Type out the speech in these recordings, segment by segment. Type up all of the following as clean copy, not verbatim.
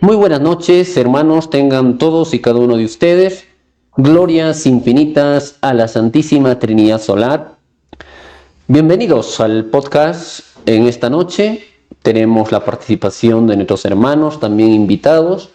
Muy buenas noches, hermanos, tengan todos y cada uno de ustedes. Glorias infinitas a la Santísima Trinidad Solar. Bienvenidos al podcast en esta noche. Tenemos la participación de nuestros hermanos, también invitados,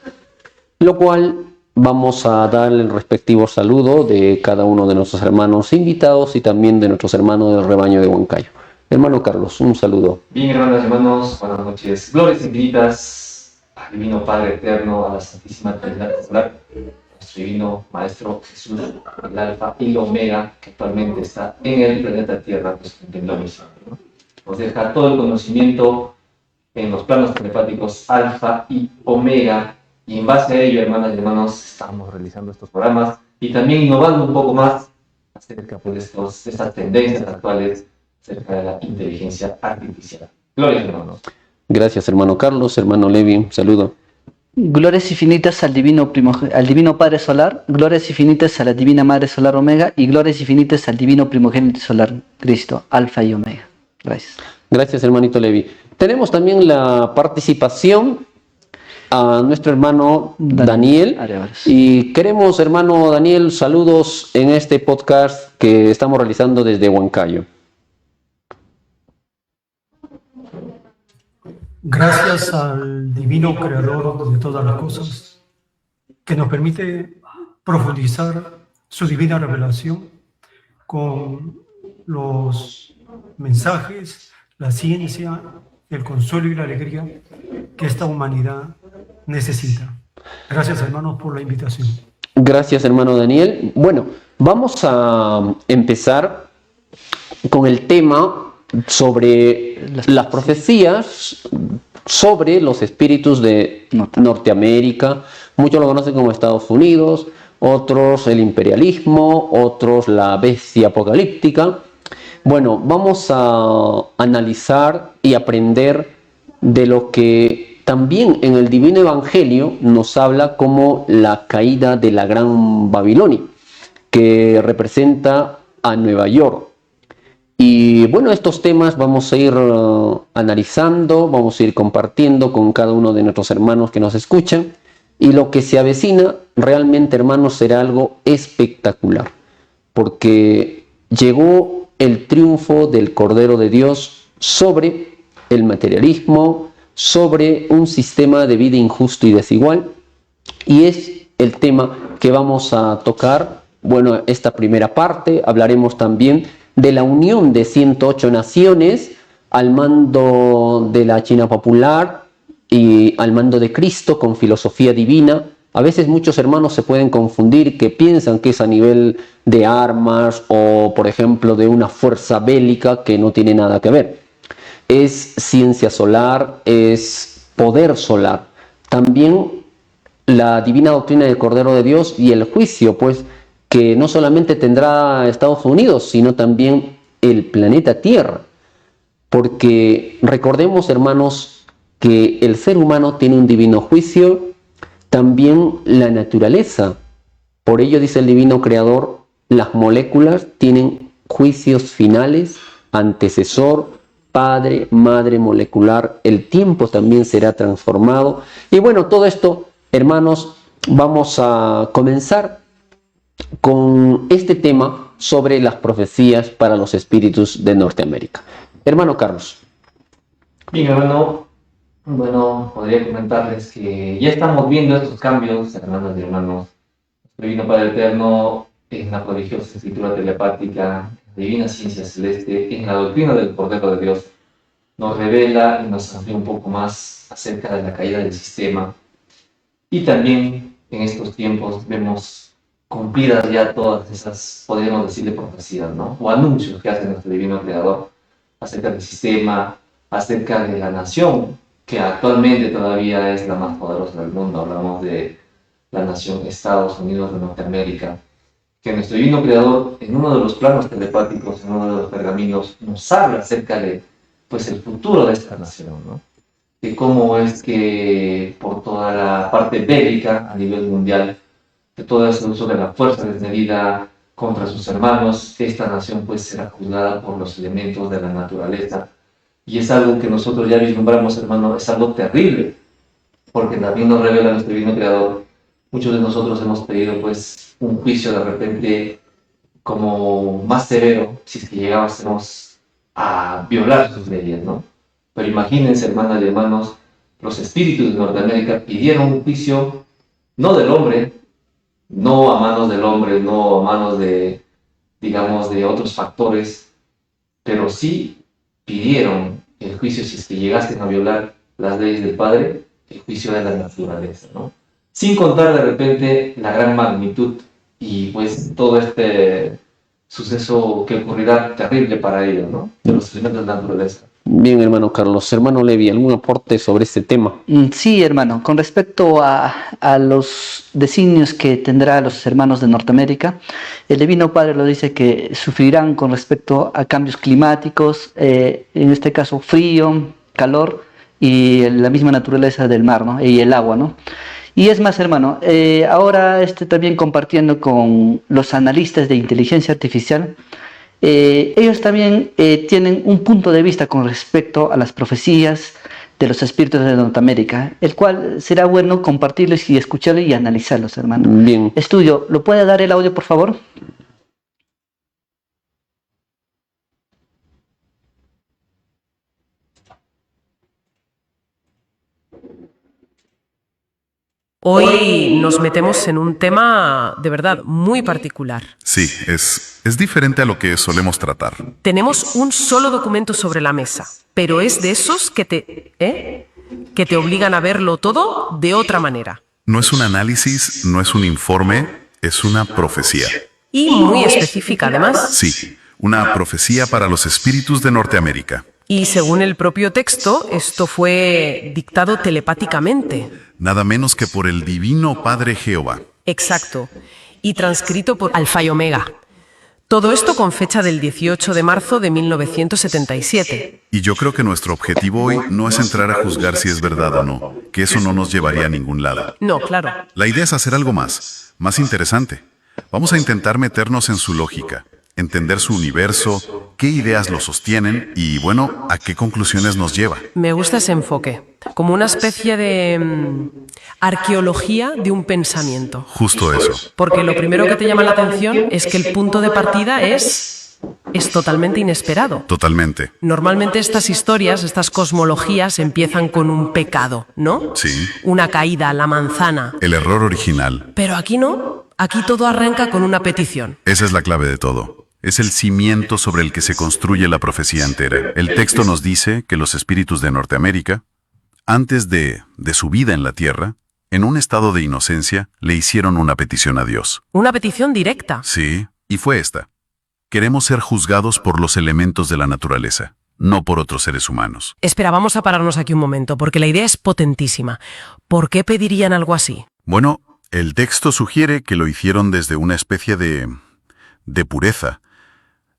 lo cual vamos a dar el respectivo saludo de cada uno de nuestros hermanos invitados y también de nuestros hermanos del rebaño de Huancayo. Hermano Carlos, un saludo. Bien, hermanos, buenas noches. Glorias infinitas al Divino Padre Eterno, a la Santísima Trinidad Solar, nuestro Divino Maestro Jesús, el Alfa y el Omega, que actualmente está en el planeta Tierra, pues en la misión, ¿no? Nos deja todo el conocimiento en los planos telepáticos Alfa y Omega, y en base a ello, hermanas y hermanos, estamos realizando estos programas y también innovando un poco más acerca de estas tendencias actuales acerca de la inteligencia artificial. Gloria, hermanos. Gracias, hermano Carlos. Hermano Levi, un saludo. Glorias infinitas al Divino Padre Solar, glorias infinitas a la Divina Madre Solar Omega y glorias infinitas al Divino Primogénito Solar Cristo, Alfa y Omega. Gracias. Gracias, hermanito Levi. Tenemos también la participación a nuestro hermano Daniel. Y queremos, hermano Daniel, saludos en este podcast que estamos realizando desde Huancayo. Gracias al divino creador de todas las cosas, que nos permite profundizar su divina revelación con los mensajes, la ciencia, el consuelo y la alegría que esta humanidad necesita. Gracias, hermanos, por la invitación. Gracias, hermano Daniel. Bueno, vamos a empezar con el tema sobre las profecías sobre los espíritus de Norteamérica. Muchos lo conocen como Estados Unidos, otros el imperialismo, otros la bestia apocalíptica. Bueno, vamos a analizar y aprender de lo que también en el Divino Evangelio nos habla como la caída de la Gran Babilonia, que representa a Nueva York. Y bueno, estos temas vamos a ir analizando, vamos a ir compartiendo con cada uno de nuestros hermanos que nos escuchan. Y lo que se avecina realmente, hermanos, será algo espectacular, porque llegó el triunfo del Cordero de Dios sobre el materialismo, sobre un sistema de vida injusto y desigual. Y es el tema que vamos a tocar. Bueno, esta primera parte hablaremos también de la unión de 108 naciones al mando de la China popular y al mando de Cristo con filosofía divina. A veces muchos hermanos se pueden confundir, que piensan que es a nivel de armas o, por ejemplo, de una fuerza bélica, que no tiene nada que ver. Es ciencia solar, es poder solar. También la divina doctrina del Cordero de Dios y el juicio, pues, que no solamente tendrá Estados Unidos, sino también el planeta Tierra. Porque recordemos, hermanos, que el ser humano tiene un divino juicio, también la naturaleza. Por ello dice el divino creador, las moléculas tienen juicios finales, antecesor, padre, madre molecular, el tiempo también será transformado. Y bueno, todo esto, hermanos, vamos a comenzar con este tema sobre las profecías para los espíritus de Norteamérica. Hermano Carlos. Bien, hermano, bueno, podría comentarles que ya estamos viendo estos cambios, hermanas y hermanos. Nuestro Divino Padre Eterno, en la prodigiosa escritura telepática, divina ciencia celeste, en la doctrina del Cordero de Dios, nos revela y nos amplía un poco más acerca de la caída del sistema. Y también en estos tiempos vemos cumplidas ya todas esas, podríamos decirle, profecías, ¿no? O anuncios que hace nuestro divino creador acerca del sistema, acerca de la nación, que actualmente todavía es la más poderosa del mundo. Hablamos de la nación Estados Unidos de Norteamérica, que nuestro divino creador, en uno de los planos telepáticos, en uno de los pergaminos, nos habla acerca de, pues, el futuro de esta nación, ¿no? De cómo es que por toda la parte bélica a nivel mundial, de todo ese uso de la fuerza desmedida contra sus hermanos, esta nación pues será juzgada por los elementos de la naturaleza. Y es algo que nosotros ya vislumbramos, hermano, es algo terrible. porque también nos revela nuestro divino creador. Muchos de nosotros hemos pedido pues un juicio de repente como más severo si es que llegásemos a violar sus leyes, ¿no? Pero imagínense, hermanas y hermanos, los espíritus de Norteamérica pidieron un juicio no del hombre, no a manos del hombre, no a manos de, digamos, de otros factores, pero sí pidieron el juicio si es que llegasen a violar las leyes del Padre, el juicio de la naturaleza, ¿no? Sin contar de repente la gran magnitud y pues todo este suceso que ocurrirá terrible para ellos, ¿no? De los elementos de la naturaleza. Bien, hermano Carlos. Hermano Levi, ¿algún aporte sobre este tema? Sí, hermano, con respecto a los designios que tendrá los hermanos de Norteamérica, el Divino Padre lo dice que sufrirán con respecto a cambios climáticos, en este caso frío, calor y la misma naturaleza del mar, ¿no? Y el agua, ¿no? Y es más, hermano, ahora también compartiendo con los analistas de inteligencia artificial, ellos también tienen un punto de vista con respecto a las profecías de los espíritus de Norteamérica, el cual será bueno compartirlos y escucharlos y analizarlos, hermano. Bien. Estudio, ¿lo puede dar el audio, por favor? Hoy nos metemos en un tema de verdad muy particular. Sí, es diferente a lo que solemos tratar. Tenemos un solo documento sobre la mesa, pero es de esos que te obligan a verlo todo de otra manera. No es un análisis, no es un informe, es una profecía. Y muy específica además. Sí, una profecía para los espíritus de Norteamérica. Y según el propio texto, esto fue dictado telepáticamente. Nada menos que por el Divino Padre Jehová. Exacto. Y transcrito por Alfa y Omega. Todo esto con fecha del 18 de marzo de 1977. Y yo creo que nuestro objetivo hoy no es entrar a juzgar si es verdad o no, que eso no nos llevaría a ningún lado. No, claro. La idea es hacer algo más interesante. Vamos a intentar meternos en su lógica, entender su universo, qué ideas lo sostienen y, bueno, a qué conclusiones nos lleva. Me gusta ese enfoque, como una especie de arqueología de un pensamiento. Justo eso. Porque lo primero que te llama la atención es que el punto de partida es totalmente inesperado. Totalmente. Normalmente estas historias, estas cosmologías empiezan con un pecado, ¿no? Sí. Una caída, la manzana. El error original. Pero aquí no, aquí todo arranca con una petición. Esa es la clave de todo. Es el cimiento sobre el que se construye la profecía entera. El texto nos dice que los espíritus de Norteamérica, antes de su vida en la Tierra, en un estado de inocencia, le hicieron una petición a Dios. Una petición directa. Sí, y fue esta. Queremos ser juzgados por los elementos de la naturaleza, no por otros seres humanos. Espera, vamos a pararnos aquí un momento, porque la idea es potentísima. ¿Por qué pedirían algo así? Bueno, el texto sugiere que lo hicieron desde una especie de pureza.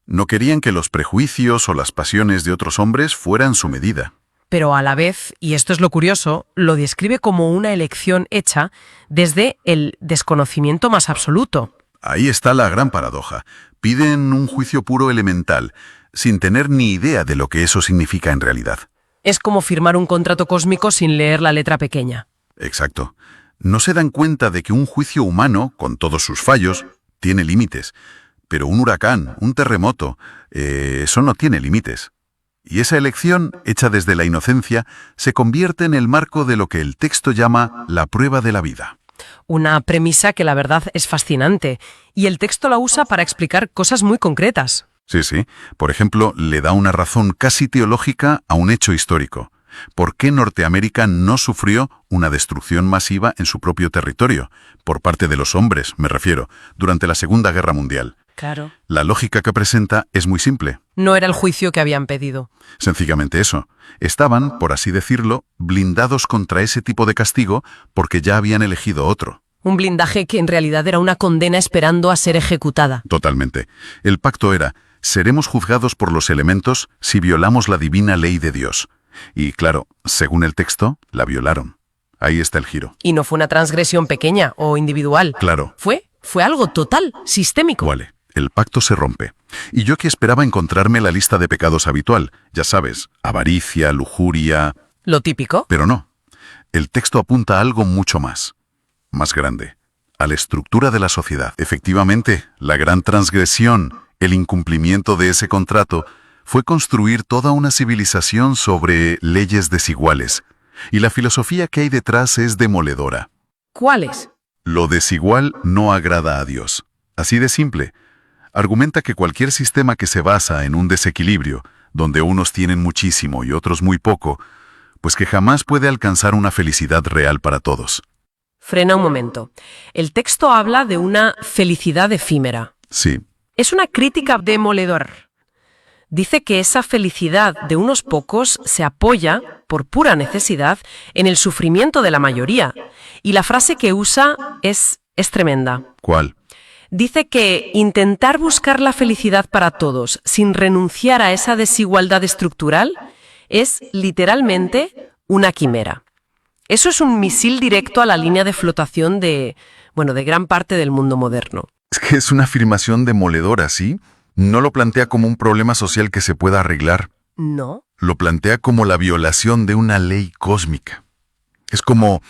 No querían que los prejuicios o las pasiones de otros hombres fueran su medida. Pero a la vez, y esto es lo curioso, lo describe como una elección hecha desde el desconocimiento más absoluto. Ahí está la gran paradoja. Piden un juicio puro elemental, sin tener ni idea de lo que eso significa en realidad. Es como firmar un contrato cósmico sin leer la letra pequeña. Exacto. No se dan cuenta de que un juicio humano, con todos sus fallos, tiene límites. Pero un huracán, un terremoto, eso no tiene límites. Y esa elección, hecha desde la inocencia, se convierte en el marco de lo que el texto llama la prueba de la vida. Una premisa que la verdad es fascinante, y el texto la usa para explicar cosas muy concretas. Sí. Por ejemplo, le da una razón casi teológica a un hecho histórico. ¿Por qué Norteamérica no sufrió una destrucción masiva en su propio territorio? Por parte de los hombres, me refiero, durante la Segunda Guerra Mundial. Claro. La lógica que presenta es muy simple. No era el juicio que habían pedido. Sencillamente eso. Estaban, por así decirlo, blindados contra ese tipo de castigo porque ya habían elegido otro. Un blindaje que en realidad era una condena esperando a ser ejecutada. Totalmente. El pacto era, seremos juzgados por los elementos si violamos la divina ley de Dios. Y claro, según el texto, la violaron. Ahí está el giro. Y no fue una transgresión pequeña o individual. Claro. Fue algo total, sistémico. Vale. El pacto se rompe. Y yo que esperaba encontrarme la lista de pecados habitual, ya sabes, avaricia, lujuria... Lo típico. Pero no. el texto apunta a algo mucho más grande, a la estructura de la sociedad. Efectivamente, la gran transgresión, el incumplimiento de ese contrato, fue construir toda una civilización sobre leyes desiguales. Y la filosofía que hay detrás es demoledora. ¿Cuáles? Lo desigual no agrada a Dios. Así de simple. Argumenta que cualquier sistema que se basa en un desequilibrio, donde unos tienen muchísimo y otros muy poco, pues que jamás puede alcanzar una felicidad real para todos. Frena un momento. El texto habla de una felicidad efímera. Sí, Es una crítica demoledora. Dice que esa felicidad de unos pocos se apoya, por pura necesidad, en el sufrimiento de la mayoría. Y la frase que usa es tremenda. ¿cuál? Dice que intentar buscar la felicidad para todos sin renunciar a esa desigualdad estructural es literalmente una quimera. Eso es un misil directo a la línea de flotación de gran parte del mundo moderno. Es que es una afirmación demoledora, ¿sí? No lo plantea como un problema social que se pueda arreglar. ¿No? Lo plantea como la violación de una ley cósmica. Es como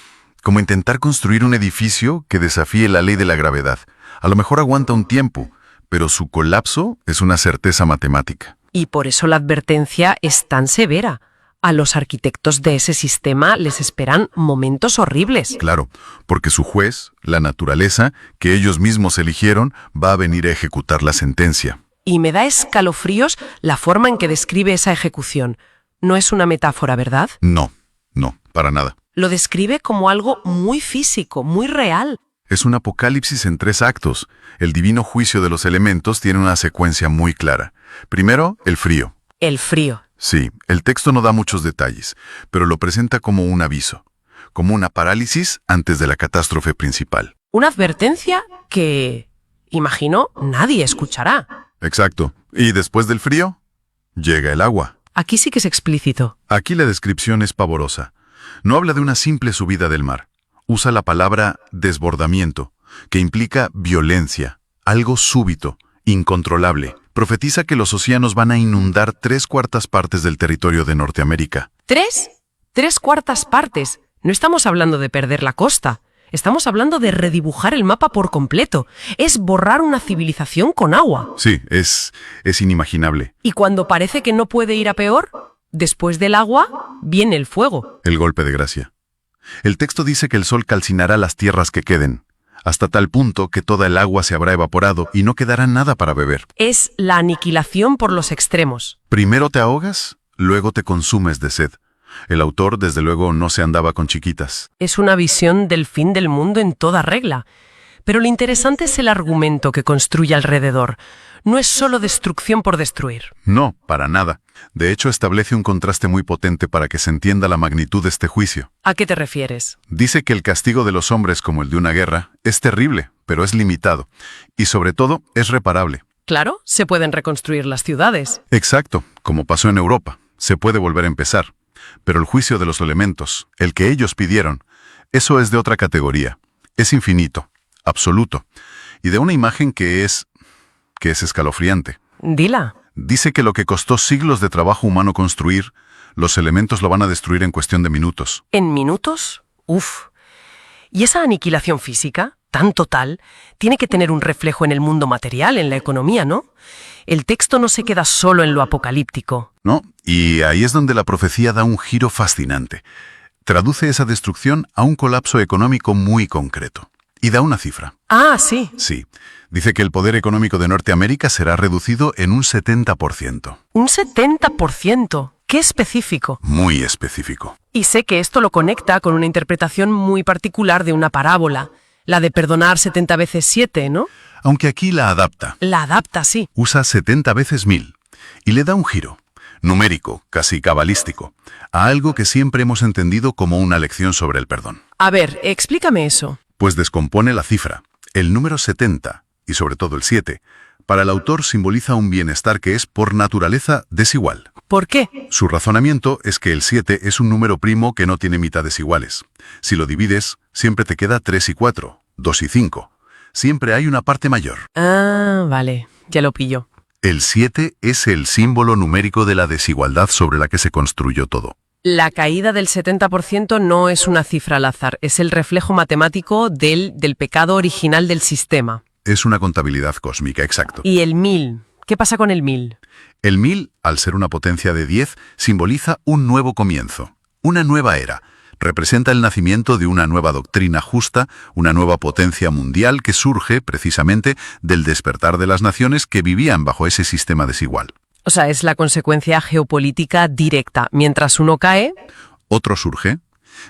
intentar construir un edificio que desafíe la ley de la gravedad. A lo mejor aguanta un tiempo, pero su colapso es una certeza matemática. Y por eso la advertencia es tan severa. A los arquitectos de ese sistema les esperan momentos horribles. Claro, porque su juez, la naturaleza, que ellos mismos eligieron, va a venir a ejecutar la sentencia. Y me da escalofríos la forma en que describe esa ejecución. No es una metáfora, ¿verdad? No, para nada. Lo describe como algo muy físico, muy real. Es un apocalipsis en 3 actos. El divino juicio de los elementos tiene una secuencia muy clara. Primero, el frío. El frío. Sí, el texto no da muchos detalles, pero lo presenta como un aviso, como una parálisis antes de la catástrofe principal. Una advertencia que, imagino, nadie escuchará. Exacto. Y después del frío, llega el agua. Aquí sí que es explícito. Aquí la descripción es pavorosa. No habla de una simple subida del mar. Usa la palabra desbordamiento, que implica violencia, algo súbito, incontrolable. Profetiza que los océanos van a inundar 3/4 partes del territorio de Norteamérica. ¿3? 3/4 partes. No estamos hablando de perder la costa. Estamos hablando de redibujar el mapa por completo. Es borrar una civilización con agua. Sí, es inimaginable. Y cuando parece que no puede ir a peor, después del agua viene el fuego. El golpe de gracia. El texto dice que el sol calcinará las tierras que queden, hasta tal punto que toda el agua se habrá evaporado y no quedará nada para beber. Es la aniquilación por los extremos. Primero te ahogas, luego te consumes de sed. El autor, desde luego, no se andaba con chiquitas. Es una visión del fin del mundo en toda regla. Pero lo interesante es el argumento que construye alrededor. No es solo destrucción por destruir. No, para nada. De hecho, establece un contraste muy potente para que se entienda la magnitud de este juicio. ¿A qué te refieres? Dice que el castigo de los hombres, como el de una guerra, es terrible, pero es limitado. Y sobre todo, es reparable. Claro, se pueden reconstruir las ciudades. Exacto, como pasó en Europa. Se puede volver a empezar. Pero el juicio de los elementos, el que ellos pidieron, eso es de otra categoría. Es infinito, absoluto, y de una imagen que es escalofriante. Dila. Dice que lo que costó siglos de trabajo humano construir, los elementos lo van a destruir en cuestión de minutos. ¿En minutos? Uf. Y esa aniquilación física, tan total, tiene que tener un reflejo en el mundo material, en la economía, ¿no? El texto no se queda solo en lo apocalíptico. ¿No? Y ahí es donde la profecía da un giro fascinante. Traduce esa destrucción a un colapso económico muy concreto. Y da una cifra. Ah, sí. Sí. Dice que el poder económico de Norteamérica será reducido en un 70%. Un 70%. ¡Qué específico! Muy específico. Y sé que esto lo conecta con una interpretación muy particular de una parábola, la de perdonar 70 veces 7, ¿no? Aunque aquí la adapta. La adapta, sí. Usa 70 veces 1000 y le da un giro, numérico, casi cabalístico, a algo que siempre hemos entendido como una lección sobre el perdón. A ver, explícame eso. Pues descompone la cifra. El número 70, y sobre todo el 7, para el autor simboliza un bienestar que es por naturaleza desigual. ¿Por qué? Su razonamiento es que el 7 es un número primo que no tiene mitades iguales. Si lo divides, siempre te queda 3 y 4, 2 y 5. Siempre hay una parte mayor. Ah, vale, ya lo pillo. El 7 es el símbolo numérico de la desigualdad sobre la que se construyó todo. La caída del 70% no es una cifra al azar, es el reflejo matemático del pecado original del sistema. Es una contabilidad cósmica, exacto. ¿Y el 1000? ¿Qué pasa con el 1000? El 1000, al ser una potencia de 10, simboliza un nuevo comienzo, una nueva era. Representa el nacimiento de una nueva doctrina justa, una nueva potencia mundial que surge, precisamente, del despertar de las naciones que vivían bajo ese sistema desigual. O sea, es la consecuencia geopolítica directa. Mientras uno cae, Otro surge.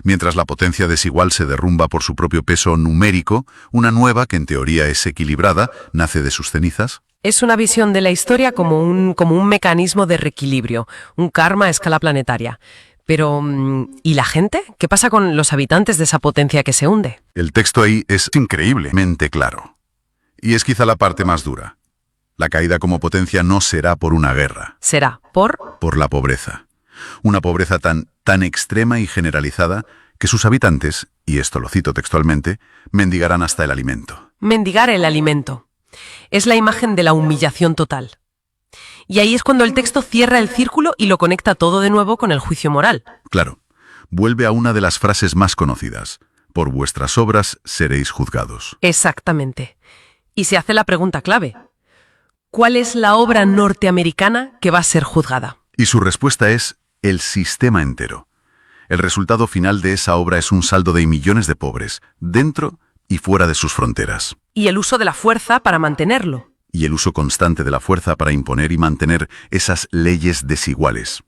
Mientras la potencia desigual se derrumba por su propio peso numérico, una nueva, que en teoría es equilibrada, nace de sus cenizas. es una visión de la historia como un mecanismo de reequilibrio, un karma a escala planetaria. Pero, ¿y la gente? ¿Qué pasa con los habitantes de esa potencia que se hunde? El texto ahí es increíblemente claro. Y es quizá la parte más dura. La caída como potencia no será por una guerra, Será por la pobreza. Una pobreza tan extrema y generalizada que sus habitantes, y esto lo cito textualmente, mendigarán hasta el alimento. mendigar el alimento. Es la imagen de la humillación total. Y ahí es cuando el texto cierra el círculo y lo conecta todo de nuevo con el juicio moral. Claro, vuelve a una de las frases más conocidas. Por vuestras obras seréis juzgados. Exactamente. Y se hace la pregunta clave. ¿Cuál es la obra norteamericana que va a ser juzgada? Y su respuesta es el sistema entero. El resultado final de esa obra es un saldo de millones de pobres, dentro y fuera de sus fronteras. Y el uso de la fuerza para mantenerlo. Y el uso constante de la fuerza para imponer y mantener esas leyes desiguales.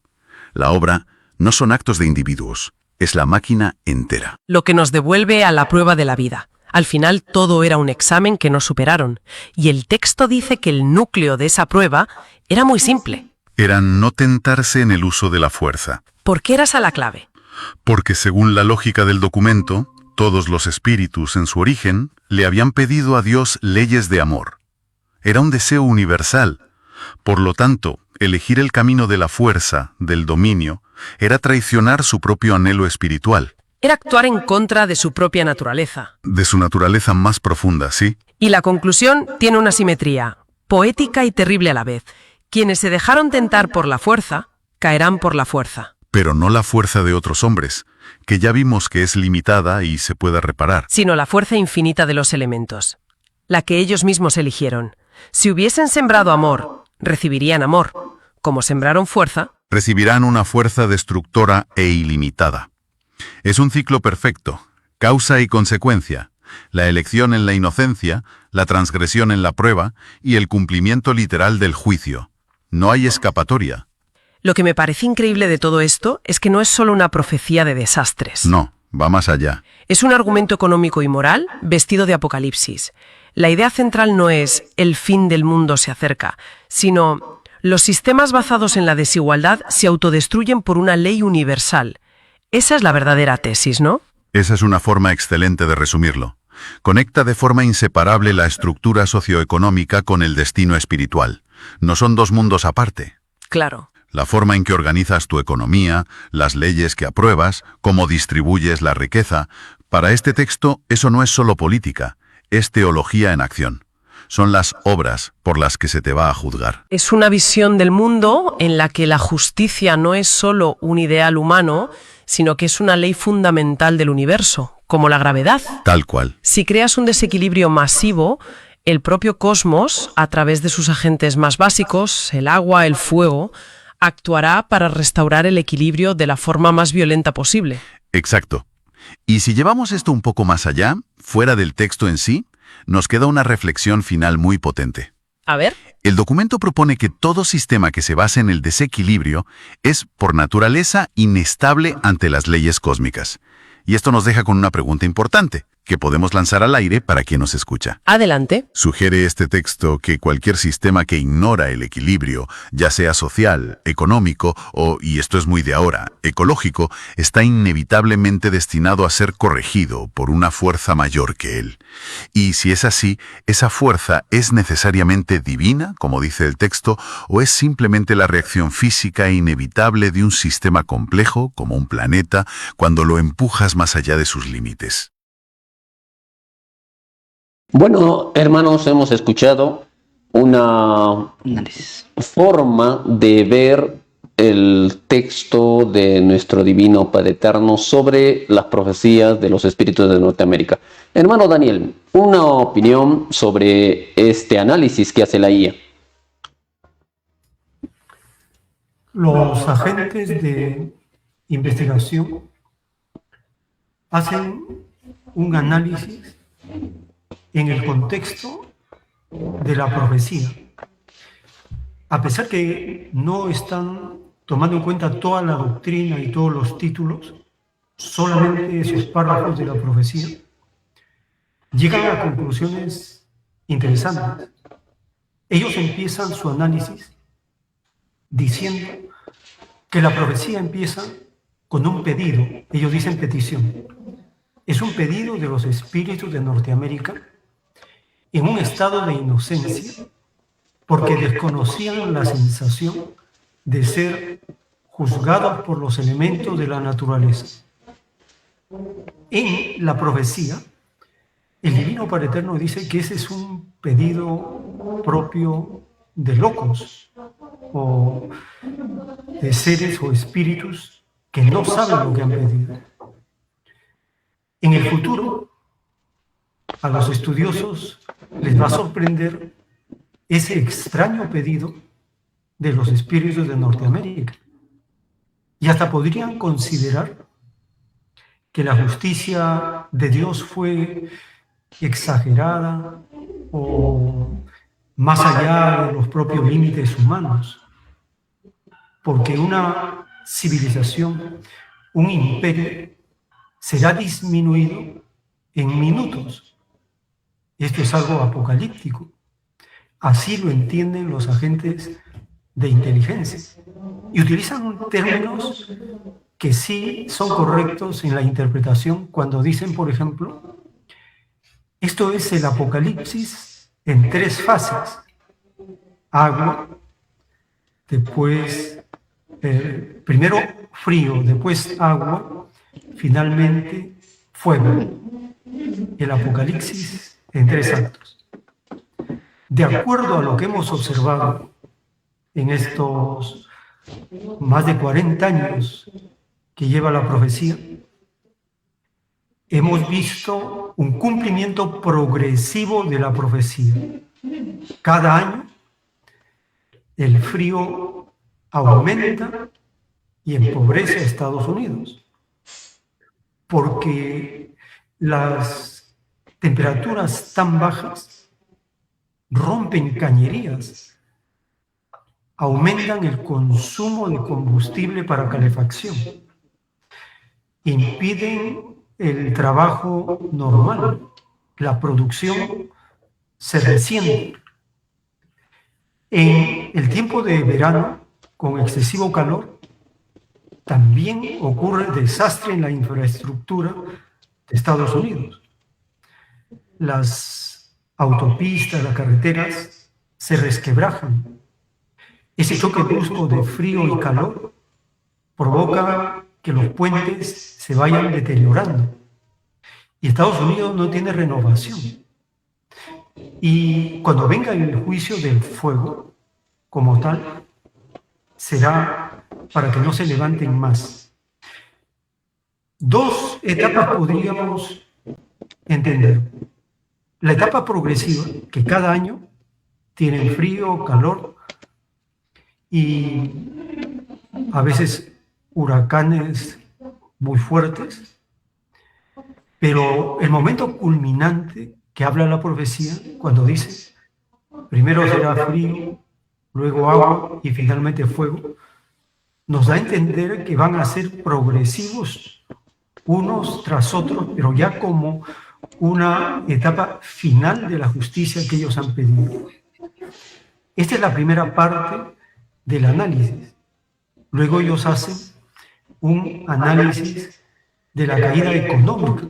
La obra no son actos de individuos, es la máquina entera. Lo que nos devuelve a la prueba de la vida. Al final todo era un examen que no superaron. Y el texto dice que el núcleo de esa prueba era muy simple. Era no tentarse en el uso de la fuerza. ¿Por qué era esa la clave? Porque según la lógica del documento, todos los espíritus en su origen le habían pedido a Dios leyes de amor. Era un deseo universal. Por lo tanto, elegir el camino de la fuerza, del dominio, era traicionar su propio anhelo espiritual. Era actuar en contra de su propia naturaleza. De su naturaleza más profunda, sí. Y la conclusión tiene una simetría, poética y terrible a la vez. Quienes se dejaron tentar por la fuerza, caerán por la fuerza. Pero no la fuerza de otros hombres, que ya vimos que es limitada y se puede reparar. Sino la fuerza infinita de los elementos, la que ellos mismos eligieron. Si hubiesen sembrado amor, recibirían amor. Como sembraron fuerza, Recibirán una fuerza destructora e ilimitada. Es un ciclo perfecto, causa y consecuencia, la elección en la inocencia, la transgresión en la prueba y el cumplimiento literal del juicio. No hay escapatoria. lo que me parece increíble de todo esto es que no es solo una profecía de desastres. No, va más allá. Es un argumento económico y moral vestido de apocalipsis. La idea central no es el fin del mundo se acerca, sino los sistemas basados en la desigualdad se autodestruyen por una ley universal. Esa es la verdadera tesis, ¿no? Esa es una forma excelente de resumirlo. Conecta de forma inseparable la estructura socioeconómica con el destino espiritual. No son dos mundos aparte. Claro. La forma en que organizas tu economía, las leyes que apruebas, cómo distribuyes la riqueza. Para este texto, eso no es solo política, es teología en acción. Son las obras por las que se te va a juzgar. Es una visión del mundo en la que la justicia no es solo un ideal humano, sino que es una ley fundamental del universo, como la gravedad. Tal cual. Si creas un desequilibrio masivo, el propio cosmos, a través de sus agentes más básicos, el agua, el fuego, actuará para restaurar el equilibrio de la forma más violenta posible. Exacto. Y si llevamos esto un poco más allá, fuera del texto en sí, nos queda una reflexión final muy potente. A ver. El documento propone que todo sistema que se base en el desequilibrio es, por naturaleza, inestable ante las leyes cósmicas. Y esto nos deja con una pregunta importante, que podemos lanzar al aire para quien nos escucha. Adelante. Sugiere este texto que cualquier sistema que ignora el equilibrio, ya sea social, económico o, y esto es muy de ahora, ecológico, está inevitablemente destinado a ser corregido por una fuerza mayor que él. Y si es así, ¿esa fuerza es necesariamente divina, como dice el texto, o es simplemente la reacción física e inevitable de un sistema complejo, como un planeta, cuando lo empujas más allá de sus límites? Bueno, hermanos, hemos escuchado una Análisis. forma de ver el texto de nuestro Divino Padre Eterno sobre las profecías de los espíritus de Norteamérica. Hermano Daniel, una opinión sobre este análisis que hace la IA. Los agentes de investigación hacen un análisis en el contexto de la profecía. A pesar que no están tomando en cuenta toda la doctrina y todos los títulos, solamente esos párrafos de la profecía, llegan a conclusiones interesantes. Ellos empiezan su análisis diciendo que la profecía empieza con un pedido. Ellos dicen petición. Es un pedido de los espíritus de Norteamérica en un estado de inocencia, porque desconocían la sensación de ser juzgados por los elementos de la naturaleza. En la profecía, el Divino Padre Eterno dice que ese es un pedido propio de locos o de seres o espíritus que no saben lo que han pedido. En el futuro, a los estudiosos les va a sorprender ese extraño pedido de los espíritus de Norteamérica. Y hasta podrían considerar que la justicia de Dios fue exagerada o más allá de los propios límites humanos, porque una civilización, un imperio, será disminuido en minutos. Esto es algo apocalíptico. Así lo entienden los agentes de inteligencia. Y utilizan términos que sí son correctos en la interpretación cuando dicen, por ejemplo, esto es el apocalipsis en 3 fases. Agua, después, primero frío, después agua, finalmente fuego. El apocalipsis en 3 actos. De acuerdo a lo que hemos observado en estos más de 40 años que lleva la profecía, hemos visto un cumplimiento progresivo de la profecía. Cada año el frío aumenta y empobrece a Estados Unidos, porque las temperaturas tan bajas rompen cañerías, aumentan el consumo de combustible para calefacción, impiden el trabajo normal, la producción se resiente. En el tiempo de verano, con excesivo calor, también ocurre desastre en la infraestructura de Estados Unidos. Las autopistas, las carreteras se resquebrajan. Ese choque brusco de frío y calor provoca que los puentes se vayan deteriorando. Y Estados Unidos no tiene renovación. Y cuando venga el juicio del fuego, como tal, será para que no se levanten más. 2 etapas podríamos entender. La etapa progresiva, que cada año tiene frío, calor y a veces huracanes muy fuertes, pero el momento culminante que habla la profecía, cuando dice, primero será frío, luego agua y finalmente fuego, nos da a entender que van a ser progresivos unos tras otros, pero ya como una etapa final de la justicia que ellos han pedido. Esta es la primera parte del análisis. Luego ellos hacen un análisis de la caída económica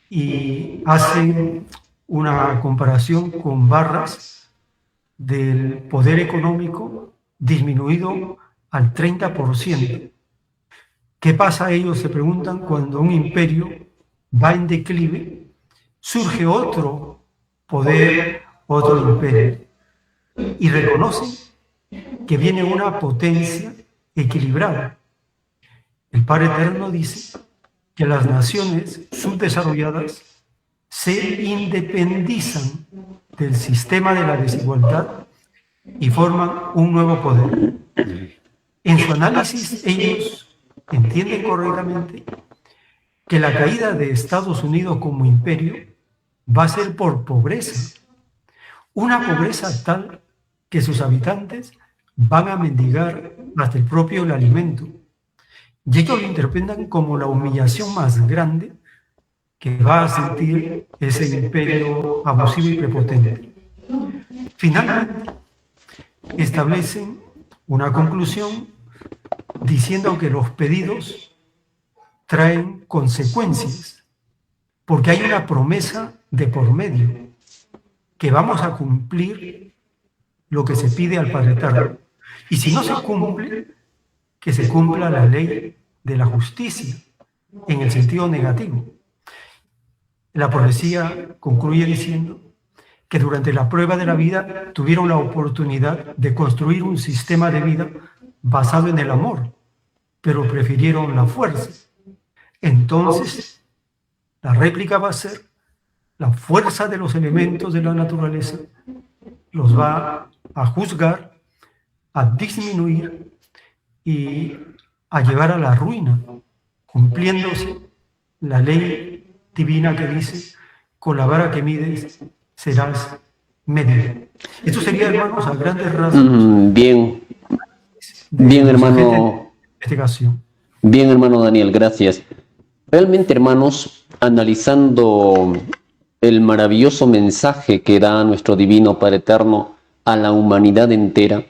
y hacen una comparación con barras del poder económico disminuido al 30%. ¿Qué pasa? Ellos se preguntan cuando un imperio va en declive, surge otro poder, otro imperio, y reconocen que viene una potencia equilibrada. El Padre Eterno dice que las naciones subdesarrolladas se independizan del sistema de la desigualdad y forman un nuevo poder. En su análisis, ellos entienden correctamente que la caída de Estados Unidos como imperio va a ser por pobreza, una pobreza tal que sus habitantes van a mendigar hasta el propio alimento. Y ellos lo interpretan como la humillación más grande que va a sentir ese imperio abusivo y prepotente. Finalmente, establecen una conclusión diciendo que los pedidos traen consecuencias, porque hay una promesa de por medio, que vamos a cumplir lo que se pide al Padre Eterno. Y si no se cumple, que se cumpla la ley de la justicia, en el sentido negativo. La profecía concluye diciendo que durante la prueba de la vida tuvieron la oportunidad de construir un sistema de vida basado en el amor, pero prefirieron la fuerza. Entonces, la réplica va a ser la fuerza de los elementos de la naturaleza, los va a juzgar, a disminuir y a llevar a la ruina, cumpliéndose la ley divina que dice, con la vara que mides serás medido. Esto sería, hermanos, a grandes rasgos. Bien, hermano. Investigación. Bien, hermano Daniel, gracias. Realmente, hermanos, analizando el maravilloso mensaje que da nuestro Divino Padre Eterno a la humanidad entera,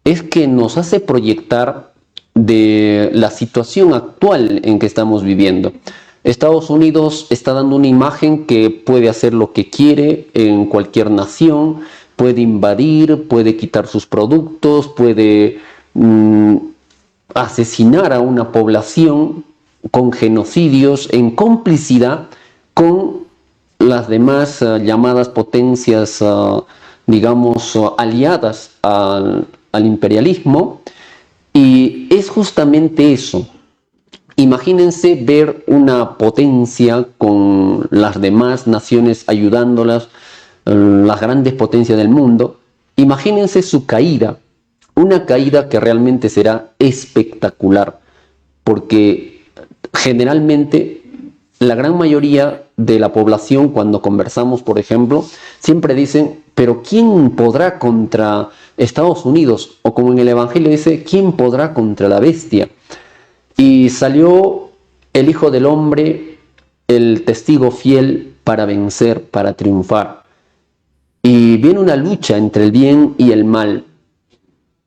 es que nos hace proyectar de la situación actual en que estamos viviendo. Estados Unidos está dando una imagen que puede hacer lo que quiere en cualquier nación, puede invadir, puede quitar sus productos, puede asesinar a una población con genocidios en complicidad con las demás llamadas potencias, digamos, aliadas al imperialismo. Y es justamente eso. Imagínense ver una potencia con las demás naciones ayudándolas, las grandes potencias del mundo. Imagínense su caída, una caída que realmente será espectacular, porque generalmente la gran mayoría de la población, cuando conversamos, por ejemplo, siempre dicen, pero ¿quién podrá contra Estados Unidos? O como en el Evangelio dice, ¿quién podrá contra la bestia? Y salió el Hijo del Hombre, el testigo fiel, para vencer, para triunfar. Y viene una lucha entre el bien y el mal.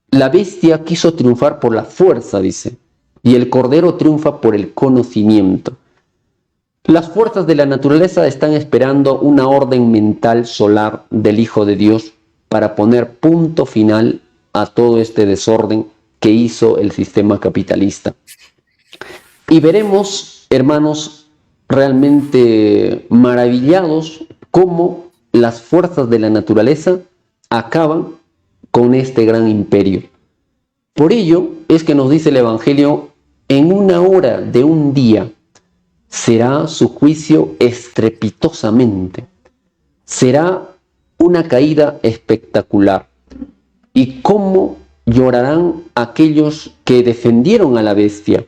La bestia quiso triunfar por la fuerza, dice, y el Cordero triunfa por el conocimiento. Las fuerzas de la naturaleza están esperando una orden mental solar del Hijo de Dios para poner punto final a todo este desorden que hizo el sistema capitalista. Y veremos, hermanos, realmente maravillados cómo las fuerzas de la naturaleza acaban con este gran imperio. Por ello es que nos dice el Evangelio, en una hora de un día será su juicio estrepitosamente. Será una caída espectacular. Y cómo llorarán aquellos que defendieron a la bestia.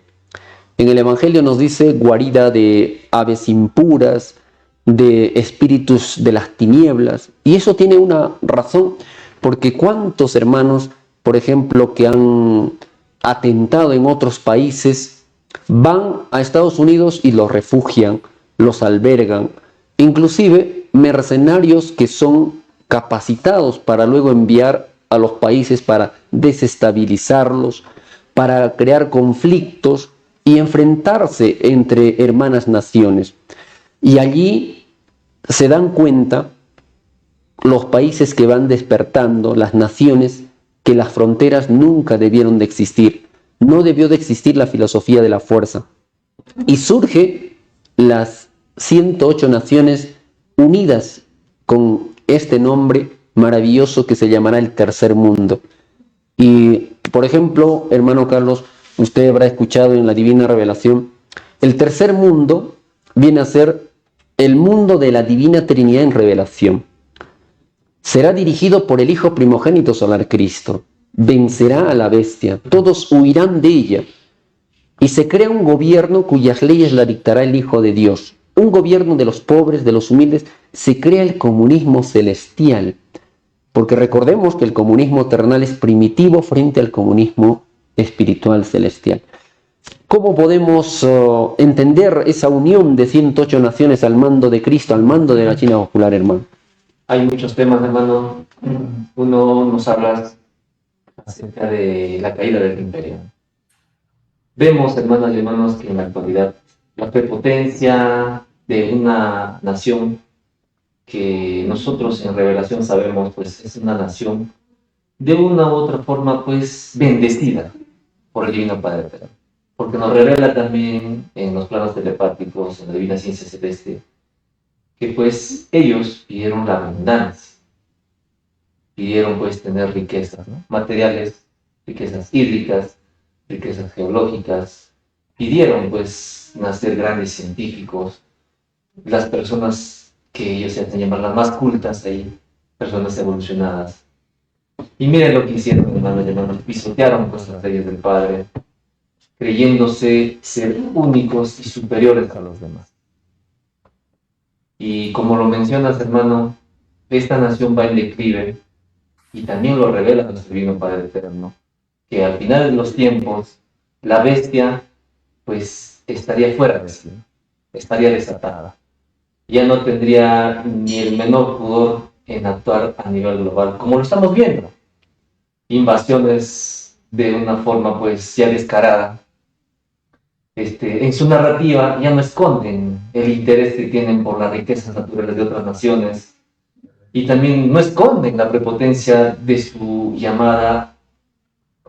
En el Evangelio nos dice guarida de aves impuras, de espíritus de las tinieblas. Y eso tiene una razón, porque cuántos hermanos, por ejemplo, que han atentado en otros países, van a Estados Unidos y los refugian, los albergan, inclusive mercenarios que son capacitados para luego enviar a los países para desestabilizarlos, para crear conflictos y enfrentarse entre hermanas naciones. Y allí se dan cuenta los países que van despertando, las naciones, que las fronteras nunca debieron de existir. No debió de existir la filosofía de la fuerza. Y surge las 108 naciones unidas con este nombre maravilloso que se llamará el tercer mundo. Y, por ejemplo, hermano Carlos, usted habrá escuchado en la Divina Revelación, el tercer mundo viene a ser el mundo de la Divina Trinidad en revelación. Será dirigido por el Hijo primogénito solar Cristo. Vencerá a la bestia. Todos huirán de ella. Y se crea un gobierno cuyas leyes la dictará el Hijo de Dios. Un gobierno de los pobres, de los humildes. Se crea el comunismo celestial. Porque recordemos que el comunismo terrenal es primitivo frente al comunismo espiritual celestial. ¿Cómo podemos entender esa unión de 108 naciones al mando de Cristo, al mando de la China popular, hermano? Hay muchos temas, hermano. Uno nos habla acerca de la caída del imperio. Vemos, hermanas y hermanos, que en la actualidad la prepotencia de una nación que nosotros en revelación sabemos, pues es una nación de una u otra forma, pues bendecida por el Divino Padre Eterno. Porque nos revela también en los planos telepáticos, en la Divina Ciencia Celeste, que pues ellos pidieron la abundancia, pidieron pues tener riquezas, ¿no? Materiales, riquezas hídricas, riquezas geológicas, pidieron pues nacer grandes científicos, las personas que ellos se hacen llamar las más cultas ahí, personas evolucionadas. Y miren lo que hicieron, hermanos y hermanos, pisotearon pues las leyes del Padre, creyéndose ser únicos y superiores a los demás. Y como lo mencionas, hermano, esta nación va en declive, y también lo revela nuestro Divino Padre Eterno, que al final de los tiempos, la bestia, pues, estaría fuera de sí, estaría desatada. Ya no tendría ni el menor pudor en actuar a nivel global, como lo estamos viendo. Invasiones de una forma, pues, ya descarada. En su narrativa ya no esconden el interés que tienen por las riquezas naturales de otras naciones, y también no esconden la prepotencia de su llamada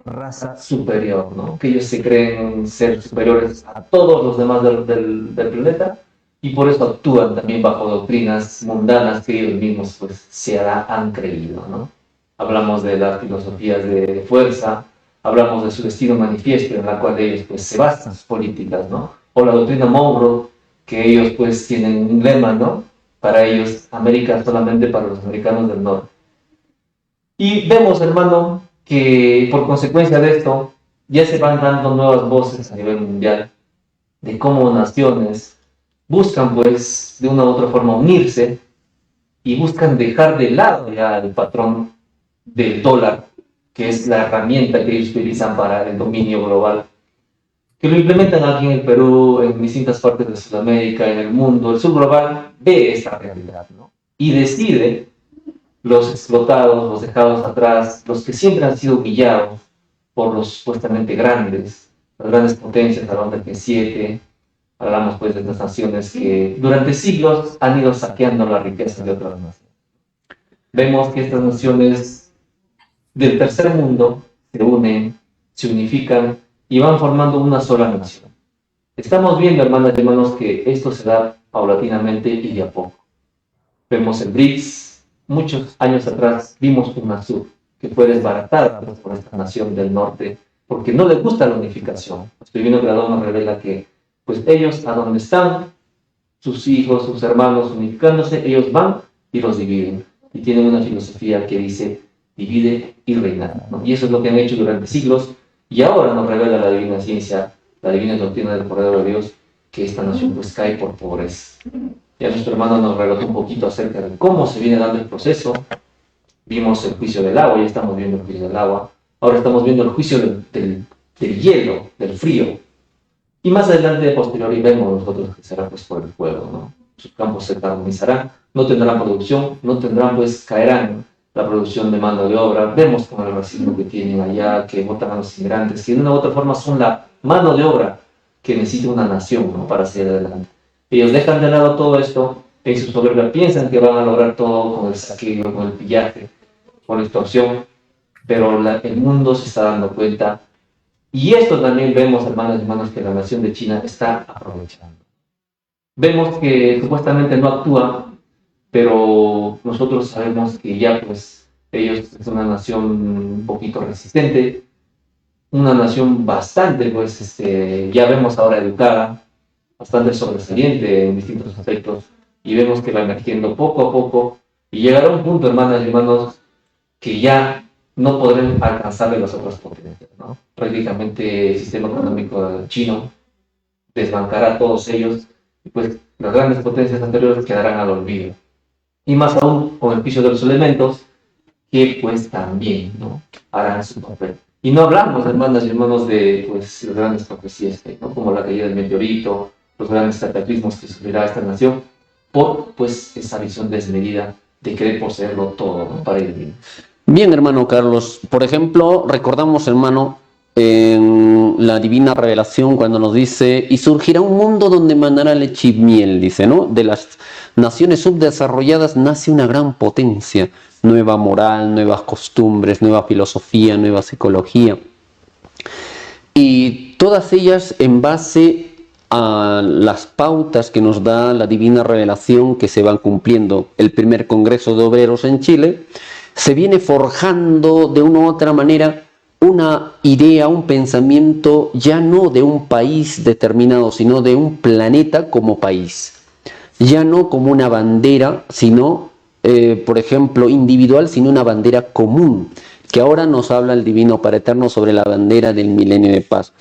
raza superior, ¿no? Que ellos se creen ser superiores a todos los demás del planeta, y por eso actúan también bajo doctrinas mundanas que ellos mismos pues, han creído, ¿no? Hablamos de las filosofías de fuerza, hablamos de su destino manifiesto, en la cual ellos pues, se basan sus políticas, ¿no? O la doctrina Monroe, que ellos pues tienen un lema, ¿no? Para ellos, América solamente para los americanos del norte. Y vemos, hermano, que por consecuencia de esto, ya se van dando nuevas voces a nivel mundial de cómo naciones buscan, pues, de una u otra forma unirse y buscan dejar de lado ya el patrón del dólar, que es la herramienta que ellos utilizan para el dominio global, que lo implementan aquí en el Perú, en distintas partes de Sudamérica, en el mundo. El sur global ve esta realidad, ¿no? Y decide, los explotados, los dejados atrás, los que siempre han sido humillados por los supuestamente grandes, las grandes potencias, hablamos del G7, hablamos pues de estas naciones que durante siglos han ido saqueando la riqueza de otras naciones. Vemos que estas naciones del tercer mundo se unen, se unifican y van formando una sola nación. Estamos viendo, hermanas y hermanos, que esto se da paulatinamente y de a poco. Vemos el BRICS. Muchos años atrás vimos UNASUR, que fue desbaratada pues, por esta nación del norte, porque no les gusta la unificación. Nuestro Divino Creador nos revela que pues ellos, a donde están sus hijos, sus hermanos unificándose, ellos van y los dividen. Y tienen una filosofía que dice, divide y reina, ¿no? Y eso es lo que han hecho durante siglos, y ahora nos revela la divina ciencia, la divina doctrina del Cordero de Dios, que esta nación pues cae por pobreza. Ya nuestro hermano nos relató un poquito acerca de cómo se viene dando el proceso. Vimos el juicio del agua, ya estamos viendo el juicio del agua. Ahora estamos viendo el juicio del hielo, del frío. Y más adelante, posteriori, vemos nosotros que será pues por el fuego, ¿no? Sus campos se carbonizarán, no tendrán producción, no tendrán pues, caerán la producción de mano de obra. Vemos con el racismo que tienen allá, que votan a los inmigrantes, que de una u otra forma son la mano de obra que necesita una nación, ¿no? Para seguir adelante. Ellos dejan de lado todo esto, en su soberbia piensan que van a lograr todo con el saqueo, con el pillaje, con la extorsión, pero el mundo se está dando cuenta. Y esto también vemos, hermanos y hermanos, que la nación de China está aprovechando. Vemos que supuestamente no actúa, pero nosotros sabemos que ya pues Ellos es una nación un poquito resistente, una nación bastante, pues, ya vemos ahora educada, bastante sobresaliente en distintos aspectos, y vemos que van adquiriendo poco a poco, y llegará un punto, hermanas y hermanos, que ya no podrán alcanzarle las otras potencias, ¿no? Prácticamente el sistema económico chino desbancará a todos ellos, y pues las grandes potencias anteriores quedarán al olvido. Y más aún con el piso de los elementos, que pues también, ¿no?, harán su papel. Y no hablamos, hermanas y hermanos, de pues las grandes profecías, ¿no?, como la caída del meteorito, los grandes cataclismos que sufrirá esta nación, por pues esa visión desmedida de querer poseerlo todo, ¿no?, para ir bien. Bien, hermano Carlos. Por ejemplo, recordamos, hermano, en la divina revelación cuando nos dice, y surgirá un mundo donde mandará leche y miel, dice, ¿no? De las naciones subdesarrolladas nace una gran potencia, nueva moral, nuevas costumbres, nueva filosofía, nueva psicología. Y todas ellas en base a las pautas que nos da la divina revelación que se van cumpliendo. El primer Congreso de Obreros en Chile se viene forjando de una u otra manera una idea, un pensamiento ya no de un país determinado, sino de un planeta como país. Ya no como una bandera, sino, por ejemplo, individual, sino una bandera común, que ahora nos habla el Divino Padre Eterno sobre la bandera del milenio de paz.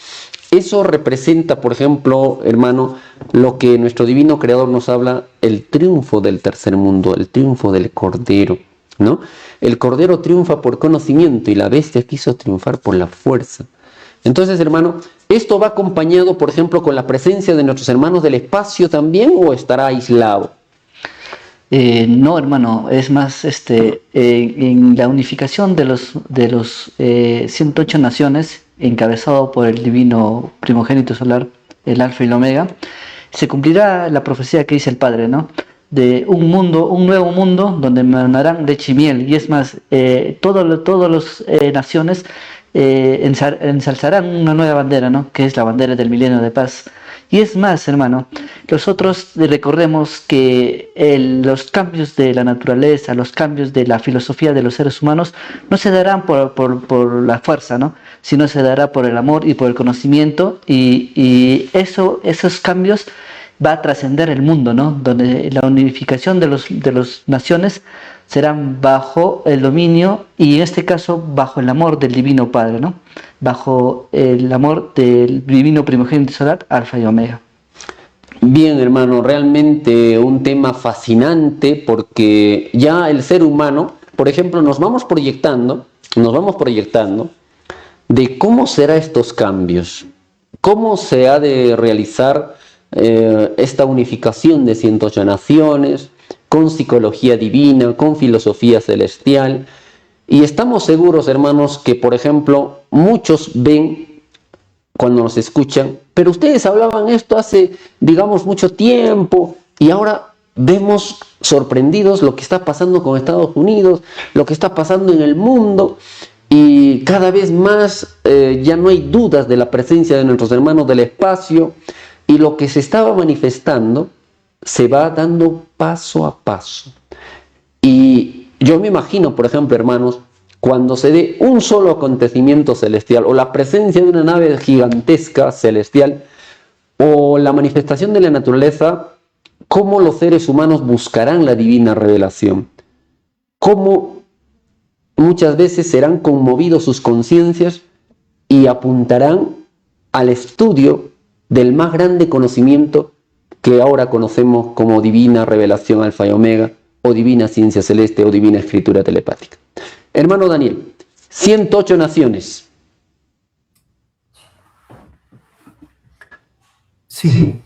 Eso representa, por ejemplo, hermano, lo que nuestro Divino Creador nos habla, el triunfo del tercer mundo, el triunfo del Cordero, ¿no? El Cordero triunfa por conocimiento y la bestia quiso triunfar por la fuerza. Entonces, hermano, ¿esto va acompañado, por ejemplo, con la presencia de nuestros hermanos del espacio también o estará aislado? No, hermano, es más, en la unificación de los 108 naciones, encabezado por el divino primogénito solar, el Alfa y el Omega, se cumplirá la profecía que dice el Padre, ¿no?, de un mundo, un nuevo mundo donde manarán leche y miel. Y es más, todas las naciones ensalzarán una nueva bandera, ¿no?, que es la bandera del milenio de paz. Y es más, hermano, nosotros recordemos que los cambios de la naturaleza, los cambios de la filosofía de los seres humanos no se darán por la fuerza, ¿no?, sino se dará por el amor y por el conocimiento, y esos cambios va a trascender el mundo, ¿no?, donde la unificación de las naciones serán bajo el dominio, y en este caso bajo el amor del Divino Padre, ¿no?, bajo el amor del Divino Primogénito Solar, Alfa y Omega. Bien, hermano, realmente un tema fascinante, porque ya el ser humano, por ejemplo, nos vamos proyectando de cómo serán estos cambios, cómo se ha de realizar esta unificación de 108 naciones, con psicología divina, con filosofía celestial. Y estamos seguros, hermanos, que, por ejemplo, muchos ven cuando nos escuchan, pero ustedes hablaban esto hace, digamos, mucho tiempo, y ahora vemos sorprendidos lo que está pasando con Estados Unidos, lo que está pasando en el mundo, y cada vez más ya no hay dudas de la presencia de nuestros hermanos del espacio, y lo que se estaba manifestando se va dando paso a paso. Y yo me imagino, por ejemplo, hermanos, cuando se dé un solo acontecimiento celestial, o la presencia de una nave gigantesca celestial, o la manifestación de la naturaleza, cómo los seres humanos buscarán la divina revelación, cómo muchas veces serán conmovidos sus conciencias y apuntarán al estudio del más grande conocimiento que ahora conocemos como divina revelación alfa y omega, o divina ciencia celeste, o divina escritura telepática. Hermano Daniel, 108 naciones. Sí,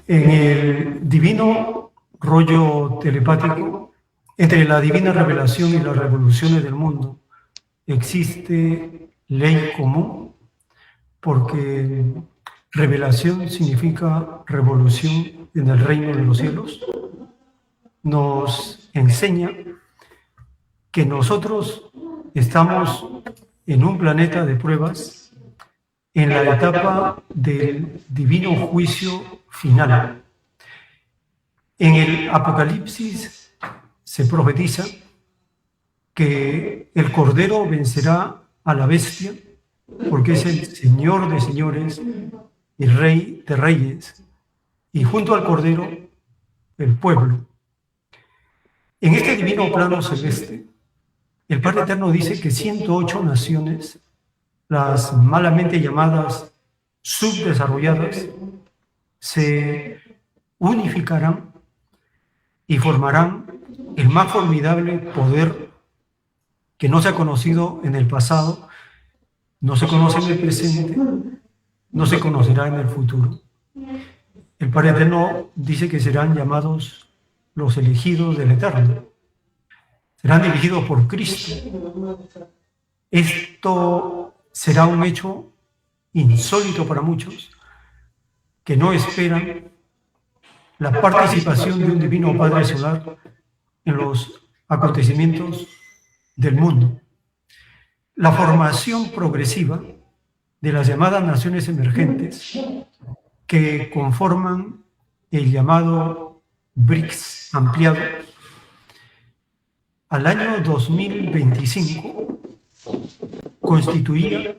en el divino rollo telepático, entre la divina revelación y las revoluciones del mundo, existe ley común, porque revelación significa revolución en el reino de los cielos. Nos enseña que nosotros estamos en un planeta de pruebas, en la etapa del divino juicio final. En el Apocalipsis se profetiza que el Cordero vencerá a la bestia, porque es el Señor de señores y Rey de reyes, y junto al Cordero, el pueblo. En este divino plano celeste, el Padre Eterno dice que 108 naciones, las malamente llamadas subdesarrolladas, se unificarán y formarán el más formidable poder que no se ha conocido en el pasado, no se conoce en el presente, no se conocerá en el futuro. El Padre Eterno dice que serán llamados los elegidos del Eterno. Serán dirigidos por Cristo. Esto será un hecho insólito para muchos que no esperan la participación de un divino Padre Solar en los acontecimientos del mundo. La formación progresiva de las llamadas naciones emergentes que conforman el llamado BRICS ampliado, al año 2025 constituía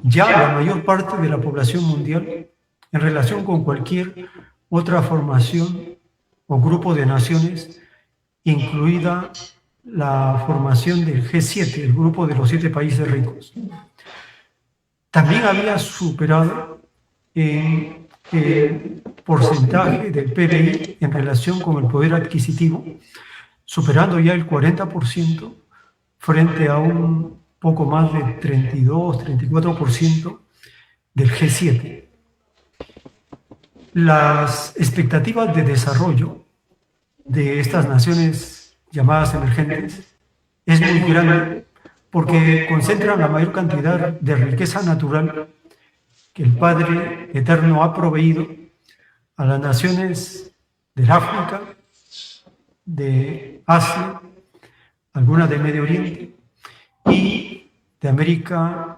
ya la mayor parte de la población mundial en relación con cualquier otra formación o grupo de naciones, incluida la formación del G7, el grupo de los 7 países ricos. También había superado en el porcentaje del PBI en relación con el poder adquisitivo, superando ya el 40% frente a un poco más de 32-34% del G7. Las expectativas de desarrollo de estas naciones llamadas emergentes es muy grande porque concentran la mayor cantidad de riqueza natural que el Padre Eterno ha proveído a las naciones del África, de Asia, algunas del Medio Oriente y de América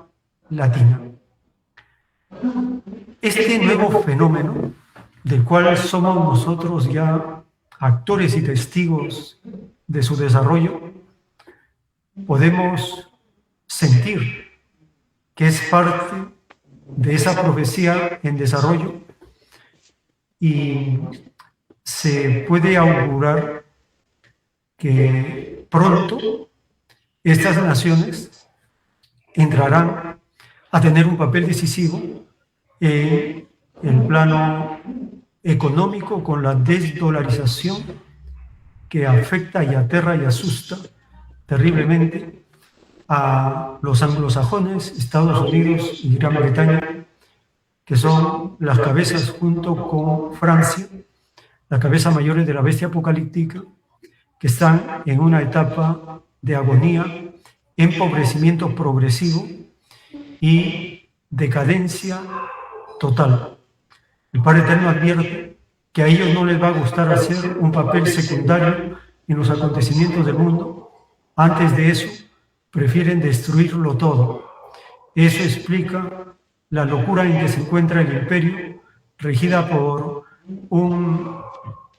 Latina. Este nuevo fenómeno, del cual somos nosotros ya actores y testigos de su desarrollo, podemos sentir que es parte de esa profecía en desarrollo y se puede augurar que pronto estas naciones entrarán a tener un papel decisivo en el plano económico con la desdolarización que afecta y aterra y asusta terriblemente a los anglosajones, Estados Unidos y Gran Bretaña, que son las cabezas junto con Francia, las cabezas mayores de la bestia apocalíptica, que están en una etapa de agonía, empobrecimiento progresivo y decadencia total. El Padre Eterno advierte que a ellos no les va a gustar hacer un papel secundario en los acontecimientos del mundo. Antes de eso, prefieren destruirlo todo. Eso explica la locura en que se encuentra el imperio, regida por un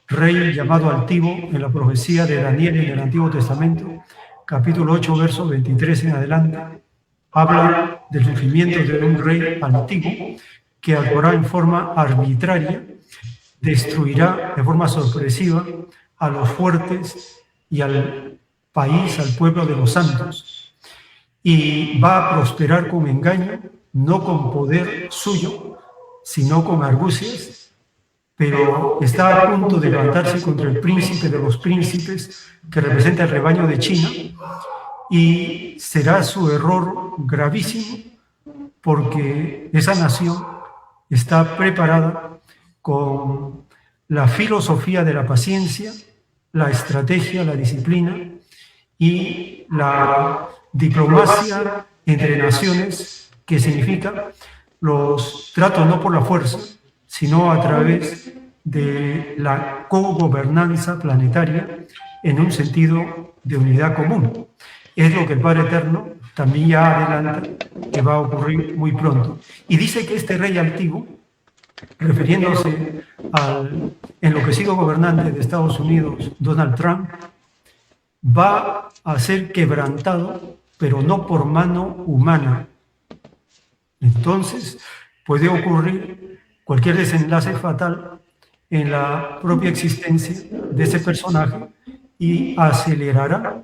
rey llamado Altivo en la profecía de Daniel en el Antiguo Testamento, capítulo 8, verso 23 en adelante. Habla del sufrimiento de un rey altivo que actuará en forma arbitraria, destruirá de forma sorpresiva a los fuertes y al país, al pueblo de los santos, y va a prosperar con engaño, no con poder suyo, sino con argucias, pero está a punto de levantarse contra el príncipe de los príncipes, que representa el rebaño de China, y será su error gravísimo, porque esa nación está preparada con la filosofía de la paciencia, la estrategia, la disciplina y la diplomacia entre naciones, que significa los tratos no por la fuerza, sino a través de la cogobernanza planetaria en un sentido de unidad común. Es lo que el Padre Eterno también ya adelanta que va a ocurrir muy pronto. Y dice que este rey altivo, refiriéndose al enloquecido gobernante de Estados Unidos, Donald Trump, va a ser quebrantado, pero no por mano humana. Entonces puede ocurrir cualquier desenlace fatal en la propia existencia de ese personaje y acelerará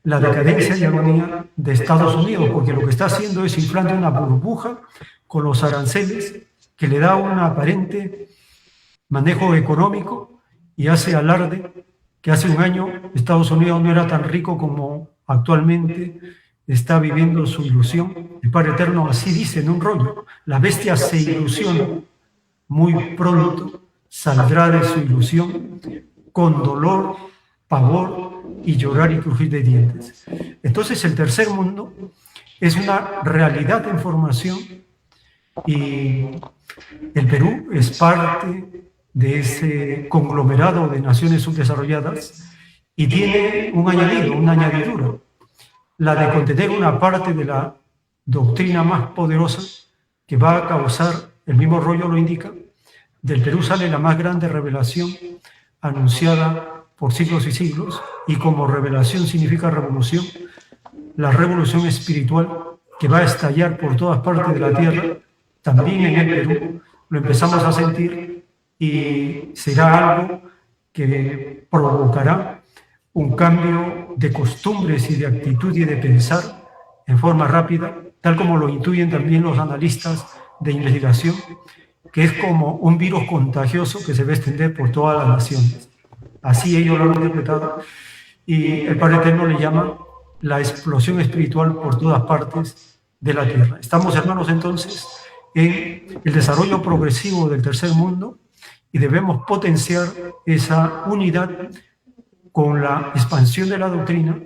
la decadencia y agonía de Estados Unidos, porque lo que está haciendo es inflando una burbuja con los aranceles que le da un aparente manejo económico y hace alarde que hace un año Estados Unidos no era tan rico como actualmente está viviendo su ilusión. El Padre Eterno así dice en un rollo: la bestia se ilusiona, muy pronto saldrá de su ilusión con dolor, pavor y llorar y crujir de dientes. Entonces el tercer mundo es una realidad en formación y el Perú es parte de ese conglomerado de naciones subdesarrolladas y tiene un añadido, una añadidura, la de contener una parte de la doctrina más poderosa que va a causar, el mismo rollo lo indica, del Perú sale la más grande revelación anunciada por siglos y siglos, y como revelación significa revolución, la revolución espiritual que va a estallar por todas partes de la tierra, también en el Perú, lo empezamos a sentir y será algo que provocará un cambio de costumbres y de actitud y de pensar en forma rápida, tal como lo intuyen también los analistas de investigación, que es como un virus contagioso que se va a extender por todas las naciones. Así ellos lo han interpretado, y el Padre Eterno le llama la explosión espiritual por todas partes de la tierra. Estamos, hermanos, entonces, en el desarrollo progresivo del tercer mundo y debemos potenciar esa unidad con la expansión de la doctrina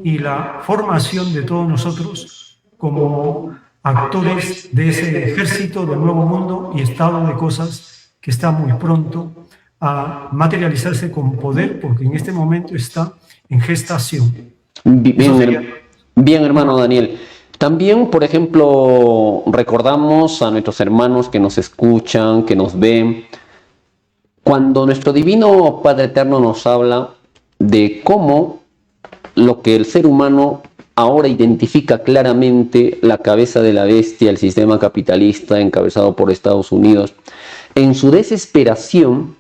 y la formación de todos nosotros como actores de ese ejército del nuevo mundo y estado de cosas que está muy pronto a materializarse con poder, porque en este momento está en gestación. Bien, hermano Daniel. También, por ejemplo, recordamos a nuestros hermanos que nos escuchan, que nos ven, cuando nuestro Divino Padre Eterno nos habla de cómo lo que el ser humano ahora identifica claramente, la cabeza de la bestia, el sistema capitalista encabezado por Estados Unidos, en su desesperación,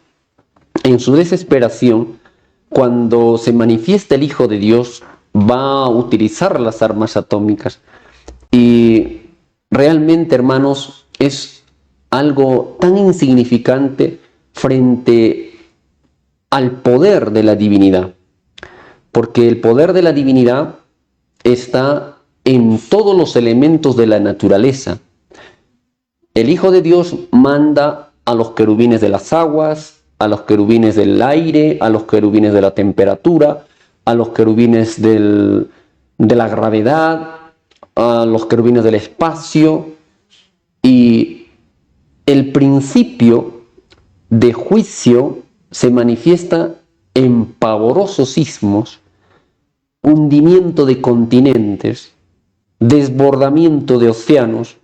cuando se manifiesta el Hijo de Dios, va a utilizar las armas atómicas. Y realmente, hermanos, es algo tan insignificante frente al poder de la divinidad. Porque el poder de la divinidad está en todos los elementos de la naturaleza. El Hijo de Dios manda a los querubines de las aguas, a los querubines del aire, a los querubines de la temperatura, a los querubines de la gravedad, a los querubines del espacio, y el principio de juicio se manifiesta en pavorosos sismos, hundimiento de continentes, desbordamiento de océanos.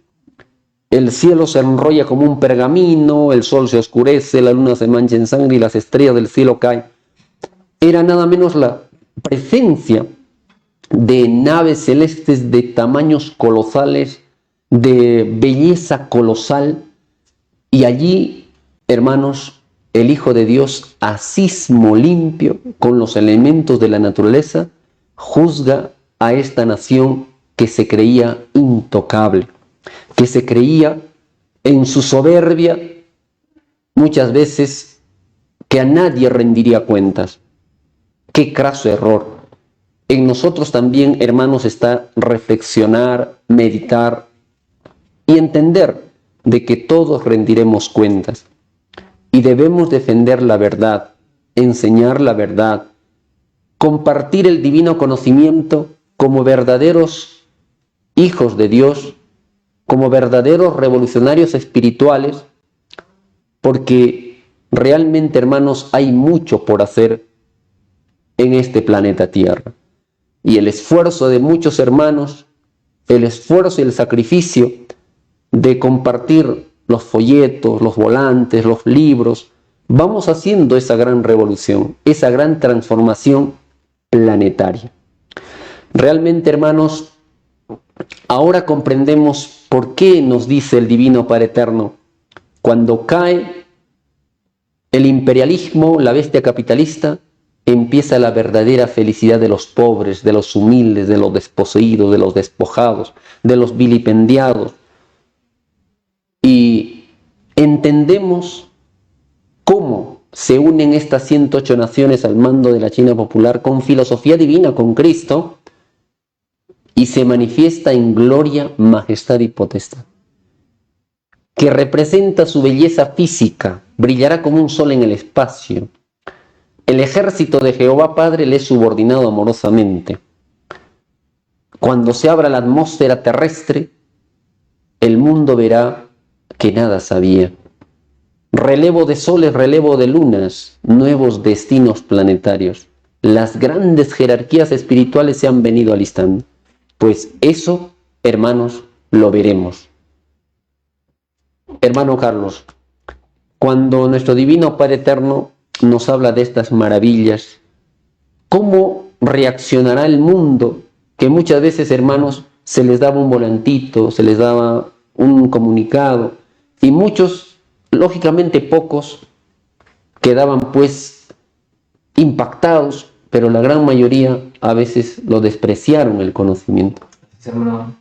El cielo se enrolla como un pergamino, el sol se oscurece, la luna se mancha en sangre y las estrellas del cielo caen. Era nada menos la presencia de naves celestes de tamaños colosales, de belleza colosal, y allí, hermanos, el Hijo de Dios, a sismo limpio, con los elementos de la naturaleza, juzga a esta nación que se creía intocable, que se creía en su soberbia muchas veces que a nadie rendiría cuentas. ¡Qué craso error! En nosotros también, hermanos, está reflexionar, meditar y entender de que todos rendiremos cuentas y debemos defender la verdad, enseñar la verdad, compartir el divino conocimiento como verdaderos hijos de Dios, como verdaderos revolucionarios espirituales, porque realmente, hermanos, hay mucho por hacer en este planeta Tierra. Y el esfuerzo de muchos hermanos, el esfuerzo y el sacrificio de compartir los folletos, los volantes, los libros, vamos haciendo esa gran revolución, esa gran transformación planetaria. Realmente, hermanos, ahora comprendemos por qué nos dice el Divino Padre Eterno, cuando cae el imperialismo, la bestia capitalista, empieza la verdadera felicidad de los pobres, de los humildes, de los desposeídos, de los despojados, de los vilipendiados. Y entendemos cómo se unen estas 108 naciones al mando de la China popular con filosofía divina, con Cristo, y se manifiesta en gloria, majestad y potestad, que representa su belleza física, brillará como un sol en el espacio. El ejército de Jehová Padre le es subordinado amorosamente. Cuando se abra la atmósfera terrestre, el mundo verá que nada sabía. Relevo de soles, relevo de lunas, nuevos destinos planetarios. Las grandes jerarquías espirituales se han venido alistando. Pues eso, hermanos, lo veremos. Hermano Carlos, cuando nuestro Divino Padre Eterno nos habla de estas maravillas, ¿cómo reaccionará el mundo? Que muchas veces, hermanos, se les daba un volantito, se les daba un comunicado, y muchos, lógicamente pocos, quedaban pues impactados, pero la gran mayoría a veces lo despreciaron el conocimiento. Hermano,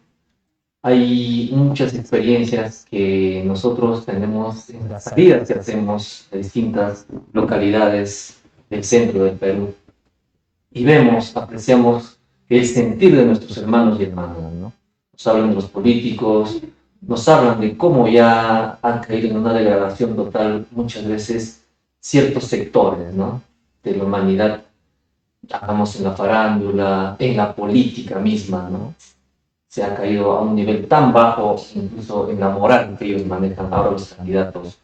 hay muchas experiencias que nosotros tenemos en las salidas que hacemos de distintas localidades del centro del Perú y vemos, apreciamos el sentir de nuestros hermanos y hermanas, ¿no? Nos hablan de los políticos, nos hablan de cómo ya han caído en una degradación total muchas veces ciertos sectores, ¿no?, de la humanidad. Hablamos en la farándula, en la política misma, ¿no? Se ha caído a un nivel tan bajo, incluso en la moral que ellos manejan ahora los candidatos.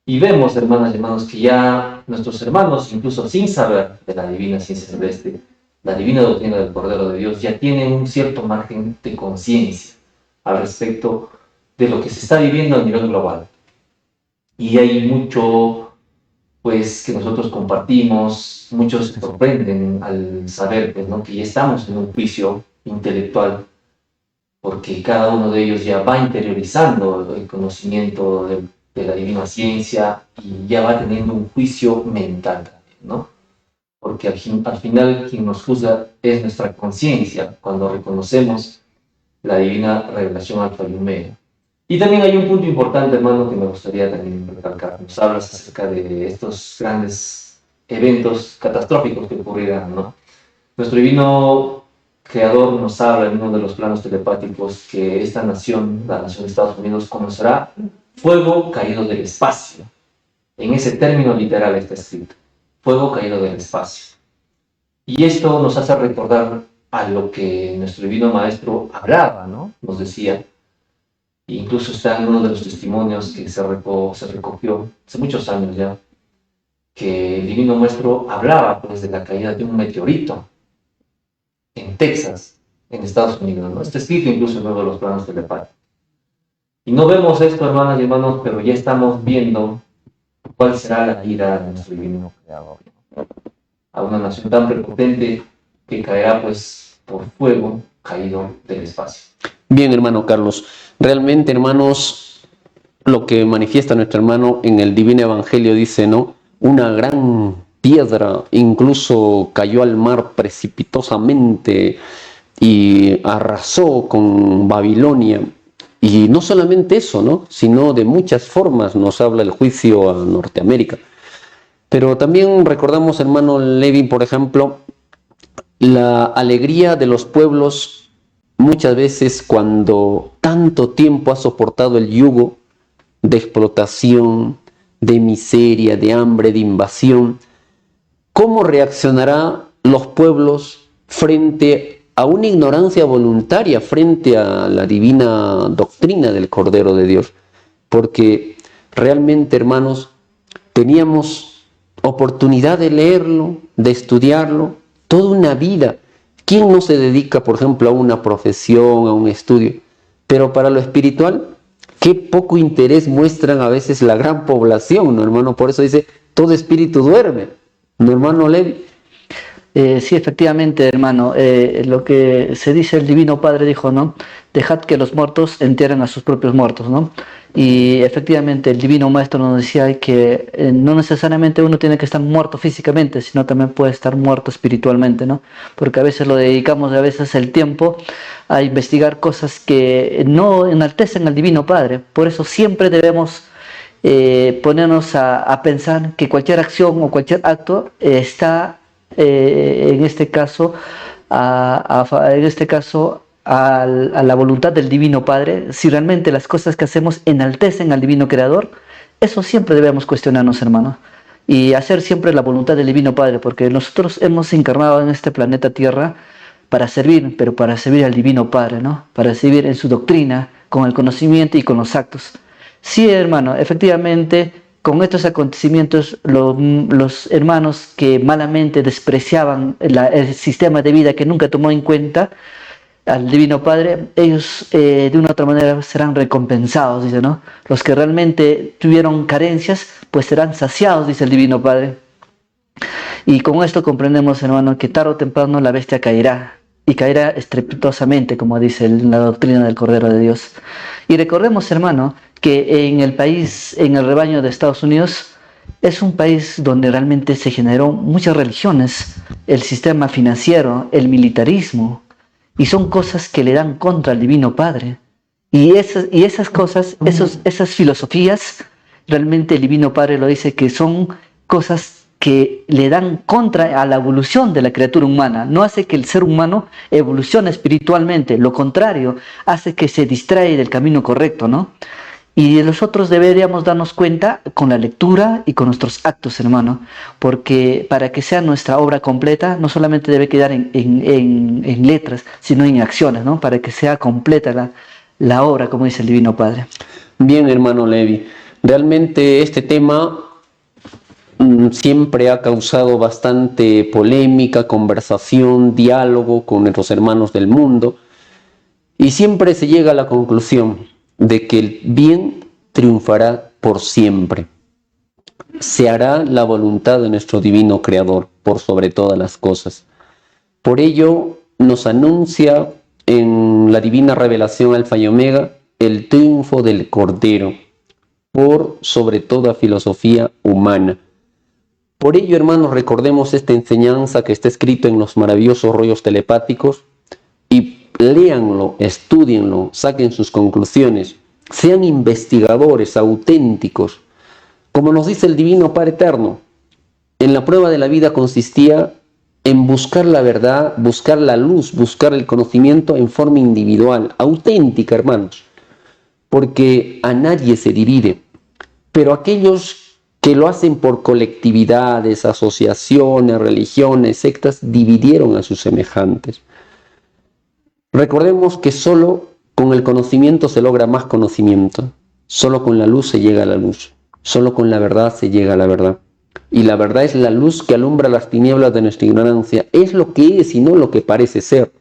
Y vemos, hermanas y hermanos, que ya nuestros hermanos, incluso sin saber de la divina ciencia celeste, la divina doctrina del Cordero de Dios, ya tienen un cierto margen de conciencia al respecto de lo que se está viviendo a nivel global. Y hay mucho, pues, que nosotros compartimos, muchos se sorprenden al saber, pues, ¿no?, que ya estamos en un juicio intelectual, porque cada uno de ellos ya va interiorizando el conocimiento de la divina ciencia y ya va teniendo un juicio mental también, ¿no? Porque al final quien nos juzga es nuestra conciencia, cuando reconocemos la divina revelación alfa y omega. Y también hay un punto importante, hermano, que me gustaría también recalcar. Nos hablas acerca de estos grandes eventos catastróficos que ocurrirán, ¿no? Nuestro divino Creador nos habla en uno de los planos telepáticos que esta nación, la nación de Estados Unidos, conocerá fuego caído del espacio. En ese término literal está escrito, fuego caído del espacio. Y esto nos hace recordar a lo que nuestro divino maestro hablaba, ¿no? Nos decía, incluso está en uno de los testimonios que se recogió hace muchos años ya, que el divino maestro hablaba pues de la caída de un meteorito en Texas, en Estados Unidos, ¿no? Está escrito incluso en uno de los planos telepáticos. Y no vemos esto, hermanas y hermanos, pero ya estamos viendo cuál será la ira de nuestro divino Creador. A una nación tan prepotente que caerá pues por fuego caído del espacio. Bien, hermano Carlos. Realmente, hermanos, lo que manifiesta nuestro hermano en el Divino Evangelio dice, ¿no?, una gran piedra incluso cayó al mar precipitosamente y arrasó con Babilonia. Y no solamente eso, ¿no?, sino de muchas formas nos habla el juicio a Norteamérica. Pero también recordamos, hermano Levi, por ejemplo, la alegría de los pueblos muchas veces cuando tanto tiempo ha soportado el yugo de explotación, de miseria, de hambre, de invasión. ¿Cómo reaccionarán los pueblos frente a una ignorancia voluntaria, frente a la divina doctrina del Cordero de Dios? Porque realmente, hermanos, teníamos oportunidad de leerlo, de estudiarlo, toda una vida. ¿Quién no se dedica, por ejemplo, a una profesión, a un estudio? Pero para lo espiritual, qué poco interés muestran a veces la gran población, ¿no, hermano? Por eso dice, todo espíritu duerme, ¿no, hermano Levi? Sí, efectivamente, hermano, lo que se dice el Divino Padre dijo, ¿no? Dejad que los muertos entierren a sus propios muertos, ¿no? Y efectivamente el Divino Maestro nos decía que no necesariamente uno tiene que estar muerto físicamente, sino también puede estar muerto espiritualmente, ¿no? Porque a veces lo dedicamos a veces el tiempo a investigar cosas que no enaltecen al Divino Padre. Por eso siempre debemos ponernos a pensar que cualquier acción o cualquier acto está en este caso a la voluntad del Divino Padre. Si realmente las cosas que hacemos enaltecen al Divino Creador, eso siempre debemos cuestionarnos, hermano, y hacer siempre la voluntad del Divino Padre, porque nosotros hemos encarnado en este planeta Tierra para servir, pero para servir al Divino Padre, ¿no? Para servir en su doctrina, con el conocimiento y con los actos. Sí, hermano, efectivamente, con estos acontecimientos, los hermanos que malamente despreciaban el sistema de vida, que nunca tomó en cuenta al Divino Padre, ellos de una u otra manera serán recompensados, dice, ¿no? Los que realmente tuvieron carencias, pues serán saciados, dice el Divino Padre. Y con esto comprendemos, hermano, que tarde o temprano la bestia caerá, y caerá estrepitosamente, como dice la doctrina del Cordero de Dios. Y recordemos, hermano, que en el país, en el rebaño de Estados Unidos, es un país donde realmente se generó muchas religiones, el sistema financiero, el militarismo, y son cosas que le dan contra al Divino Padre. Y esas cosas, esas filosofías, realmente el Divino Padre lo dice que son cosas que le dan contra a la evolución de la criatura humana. No hace que el ser humano evolucione espiritualmente, lo contrario, hace que se distrae del camino correcto, ¿no? Y nosotros deberíamos darnos cuenta con la lectura y con nuestros actos, hermano, porque para que sea nuestra obra completa, no solamente debe quedar en letras, sino en acciones, ¿no? Para que sea completa la obra, como dice el Divino Padre. Bien, hermano Levi, realmente este tema siempre ha causado bastante polémica, conversación, diálogo con nuestros hermanos del mundo, y siempre se llega a la conclusión de que el bien triunfará por siempre. Se hará la voluntad de nuestro divino Creador por sobre todas las cosas. Por ello nos anuncia en la divina revelación Alfa y Omega el triunfo del Cordero por sobre toda filosofía humana. Por ello, hermanos, recordemos esta enseñanza que está escrita en los maravillosos rollos telepáticos y léanlo, estúdienlo, saquen sus conclusiones, sean investigadores auténticos. Como nos dice el Divino Padre Eterno, en la prueba de la vida consistía en buscar la verdad, buscar la luz, buscar el conocimiento en forma individual, auténtica, hermanos, porque a nadie se divide, pero aquellos que lo hacen por colectividades, asociaciones, religiones, sectas, dividieron a sus semejantes. Recordemos que solo con el conocimiento se logra más conocimiento, solo con la luz se llega a la luz, solo con la verdad se llega a la verdad. Y la verdad es la luz que alumbra las tinieblas de nuestra ignorancia, es lo que es y no lo que parece ser.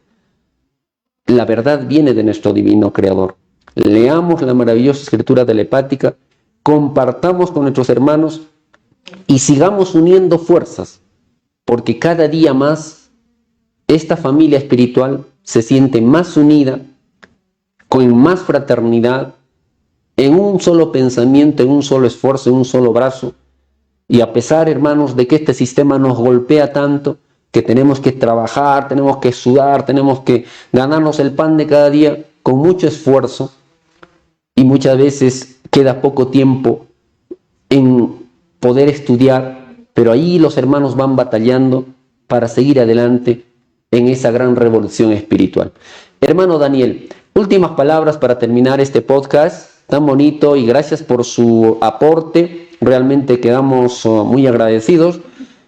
La verdad viene de nuestro divino Creador. Leamos la maravillosa escritura telepática, compartamos con nuestros hermanos y sigamos uniendo fuerzas, porque cada día más esta familia espiritual se siente más unida, con más fraternidad, en un solo pensamiento, en un solo esfuerzo, en un solo brazo. Y a pesar, hermanos, de que este sistema nos golpea tanto, que tenemos que trabajar, tenemos que sudar, tenemos que ganarnos el pan de cada día con mucho esfuerzo, y muchas veces queda poco tiempo en poder estudiar, pero ahí los hermanos van batallando para seguir adelante en esa gran revolución espiritual. Hermano Daniel, últimas palabras para terminar este podcast tan bonito, y gracias por su aporte, realmente quedamos muy agradecidos.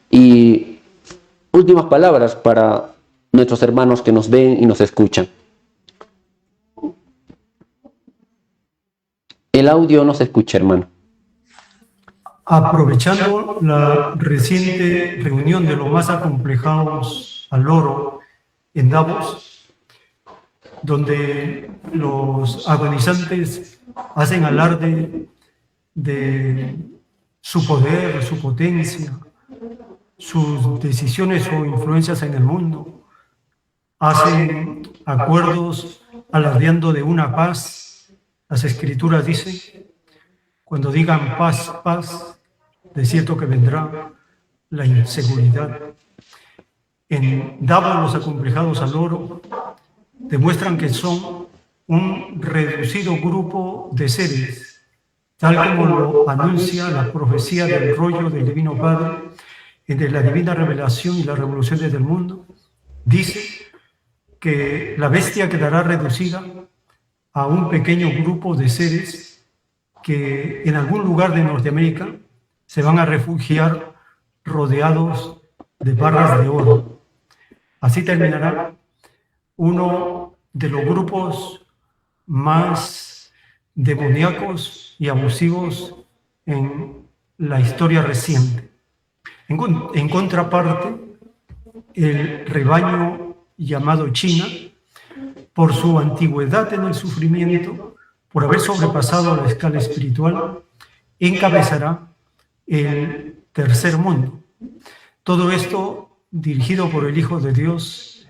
Y últimas palabras para nuestros hermanos que nos ven y nos escuchan. El audio no se escucha, hermano. Aprovechando la reciente reunión de los más acomplejados al oro en Davos, donde los agonizantes hacen alarde de su poder, su potencia, sus decisiones o influencias en el mundo. Hacen acuerdos alardeando de una paz. Las Escrituras dicen, cuando digan paz, paz, de cierto que vendrá la inseguridad. En Davos, los acomplejados al oro demuestran que son un reducido grupo de seres, tal como lo anuncia la profecía del rollo del Divino Padre, entre la divina revelación y la revolución del mundo. Dice que la bestia quedará reducida a un pequeño grupo de seres que en algún lugar de Norteamérica se van a refugiar rodeados de barras de oro. Así terminará uno de los grupos más demoníacos y abusivos en la historia reciente. En contraparte, el rebaño llamado China, por su antigüedad en el sufrimiento, por haber sobrepasado la escala espiritual, encabezará el tercer mundo. Todo esto dirigido por el Hijo de Dios,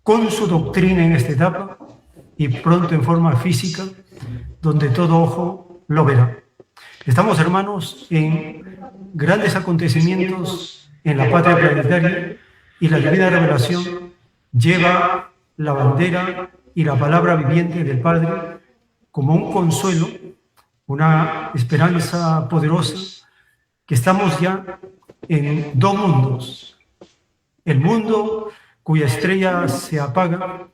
con su doctrina en esta etapa y pronto en forma física, donde todo ojo lo verá. Estamos, hermanos, en grandes acontecimientos en la patria planetaria y la divina revelación lleva la bandera y la palabra viviente del Padre como un consuelo, una esperanza poderosa, que estamos ya en dos mundos. El mundo cuya estrella se apaga,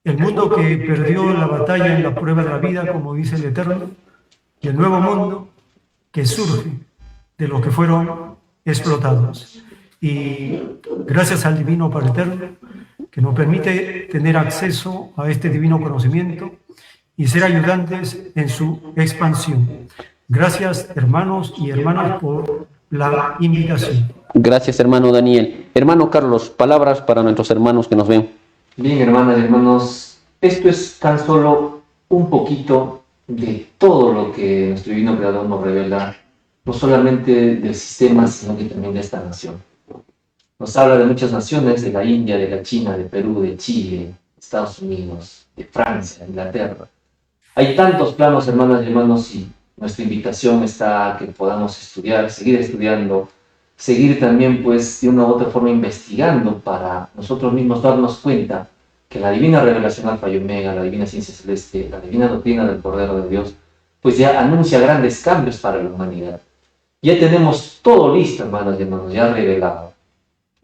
el mundo que perdió la batalla en la prueba de la vida, como dice el Eterno, y el nuevo mundo que surge de los que fueron explotados. Y gracias al Divino Padre Eterno, que nos permite tener acceso a este divino conocimiento y ser ayudantes en su expansión. Gracias, hermanos y hermanas, por la invitación. Gracias, hermano Daniel. Hermano Carlos, palabras para nuestros hermanos que nos ven. Bien, hermanas y hermanos, esto es tan solo un poquito de todo lo que nuestro divino creador nos revela, no solamente del sistema, sino que también de esta nación. Nos habla de muchas naciones, de la India, de la China, de Perú, de Chile, Estados Unidos, de Francia, Inglaterra. Hay tantos planos, hermanas y hermanos, y nuestra invitación está a que podamos estudiar, seguir estudiando, seguir también, pues, de una u otra forma investigando para nosotros mismos darnos cuenta que la divina revelación Alfa y Omega, la divina ciencia celeste, la divina doctrina del Cordero de Dios, pues ya anuncia grandes cambios para la humanidad. Ya tenemos todo listo, hermanas y hermanos, ya revelado,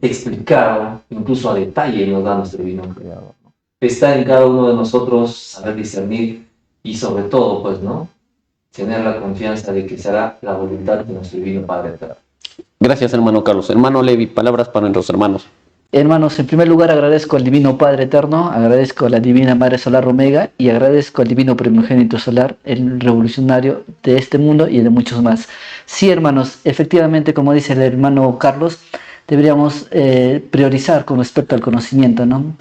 explicado, incluso a detalle nos da nuestro divino creador, ¿no? Está en cada uno de nosotros saber discernir y sobre todo, pues, ¿no?, tener la confianza de que será la voluntad de nuestro divino Padre Eterno. Gracias, hermano Carlos. Hermano Levi, palabras para nuestros hermanos. Hermanos, en primer lugar agradezco al Divino Padre Eterno, agradezco a la Divina Madre Solar Omega y agradezco al Divino Primogénito Solar, el revolucionario de este mundo y de muchos más. Sí, hermanos, efectivamente, como dice el hermano Carlos, deberíamos priorizar con respecto al conocimiento, ¿no?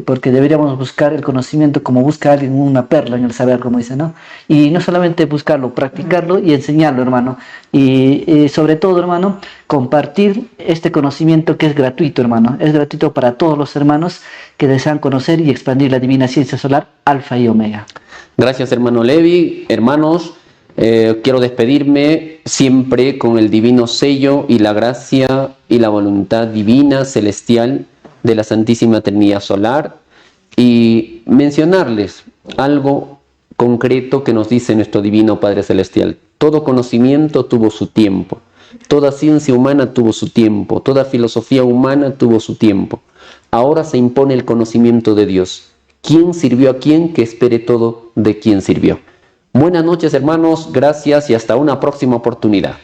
Porque deberíamos buscar el conocimiento como busca alguien una perla en el saber, como dice, ¿no? Y no solamente buscarlo, practicarlo y enseñarlo, hermano. Y sobre todo, hermano, compartir este conocimiento que es gratuito, hermano. Es gratuito para todos los hermanos que desean conocer y expandir la divina ciencia solar, Alfa y Omega. Gracias, hermano Levi. Hermanos, quiero despedirme siempre con el divino sello y la gracia y la voluntad divina celestial de la Santísima Trinidad Solar y mencionarles algo concreto que nos dice nuestro divino Padre Celestial. Todo conocimiento tuvo su tiempo, toda ciencia humana tuvo su tiempo, toda filosofía humana tuvo su tiempo. Ahora se impone el conocimiento de Dios. ¿Quién sirvió a quién? Que espere todo de quien sirvió. Buenas noches, hermanos, gracias y hasta una próxima oportunidad.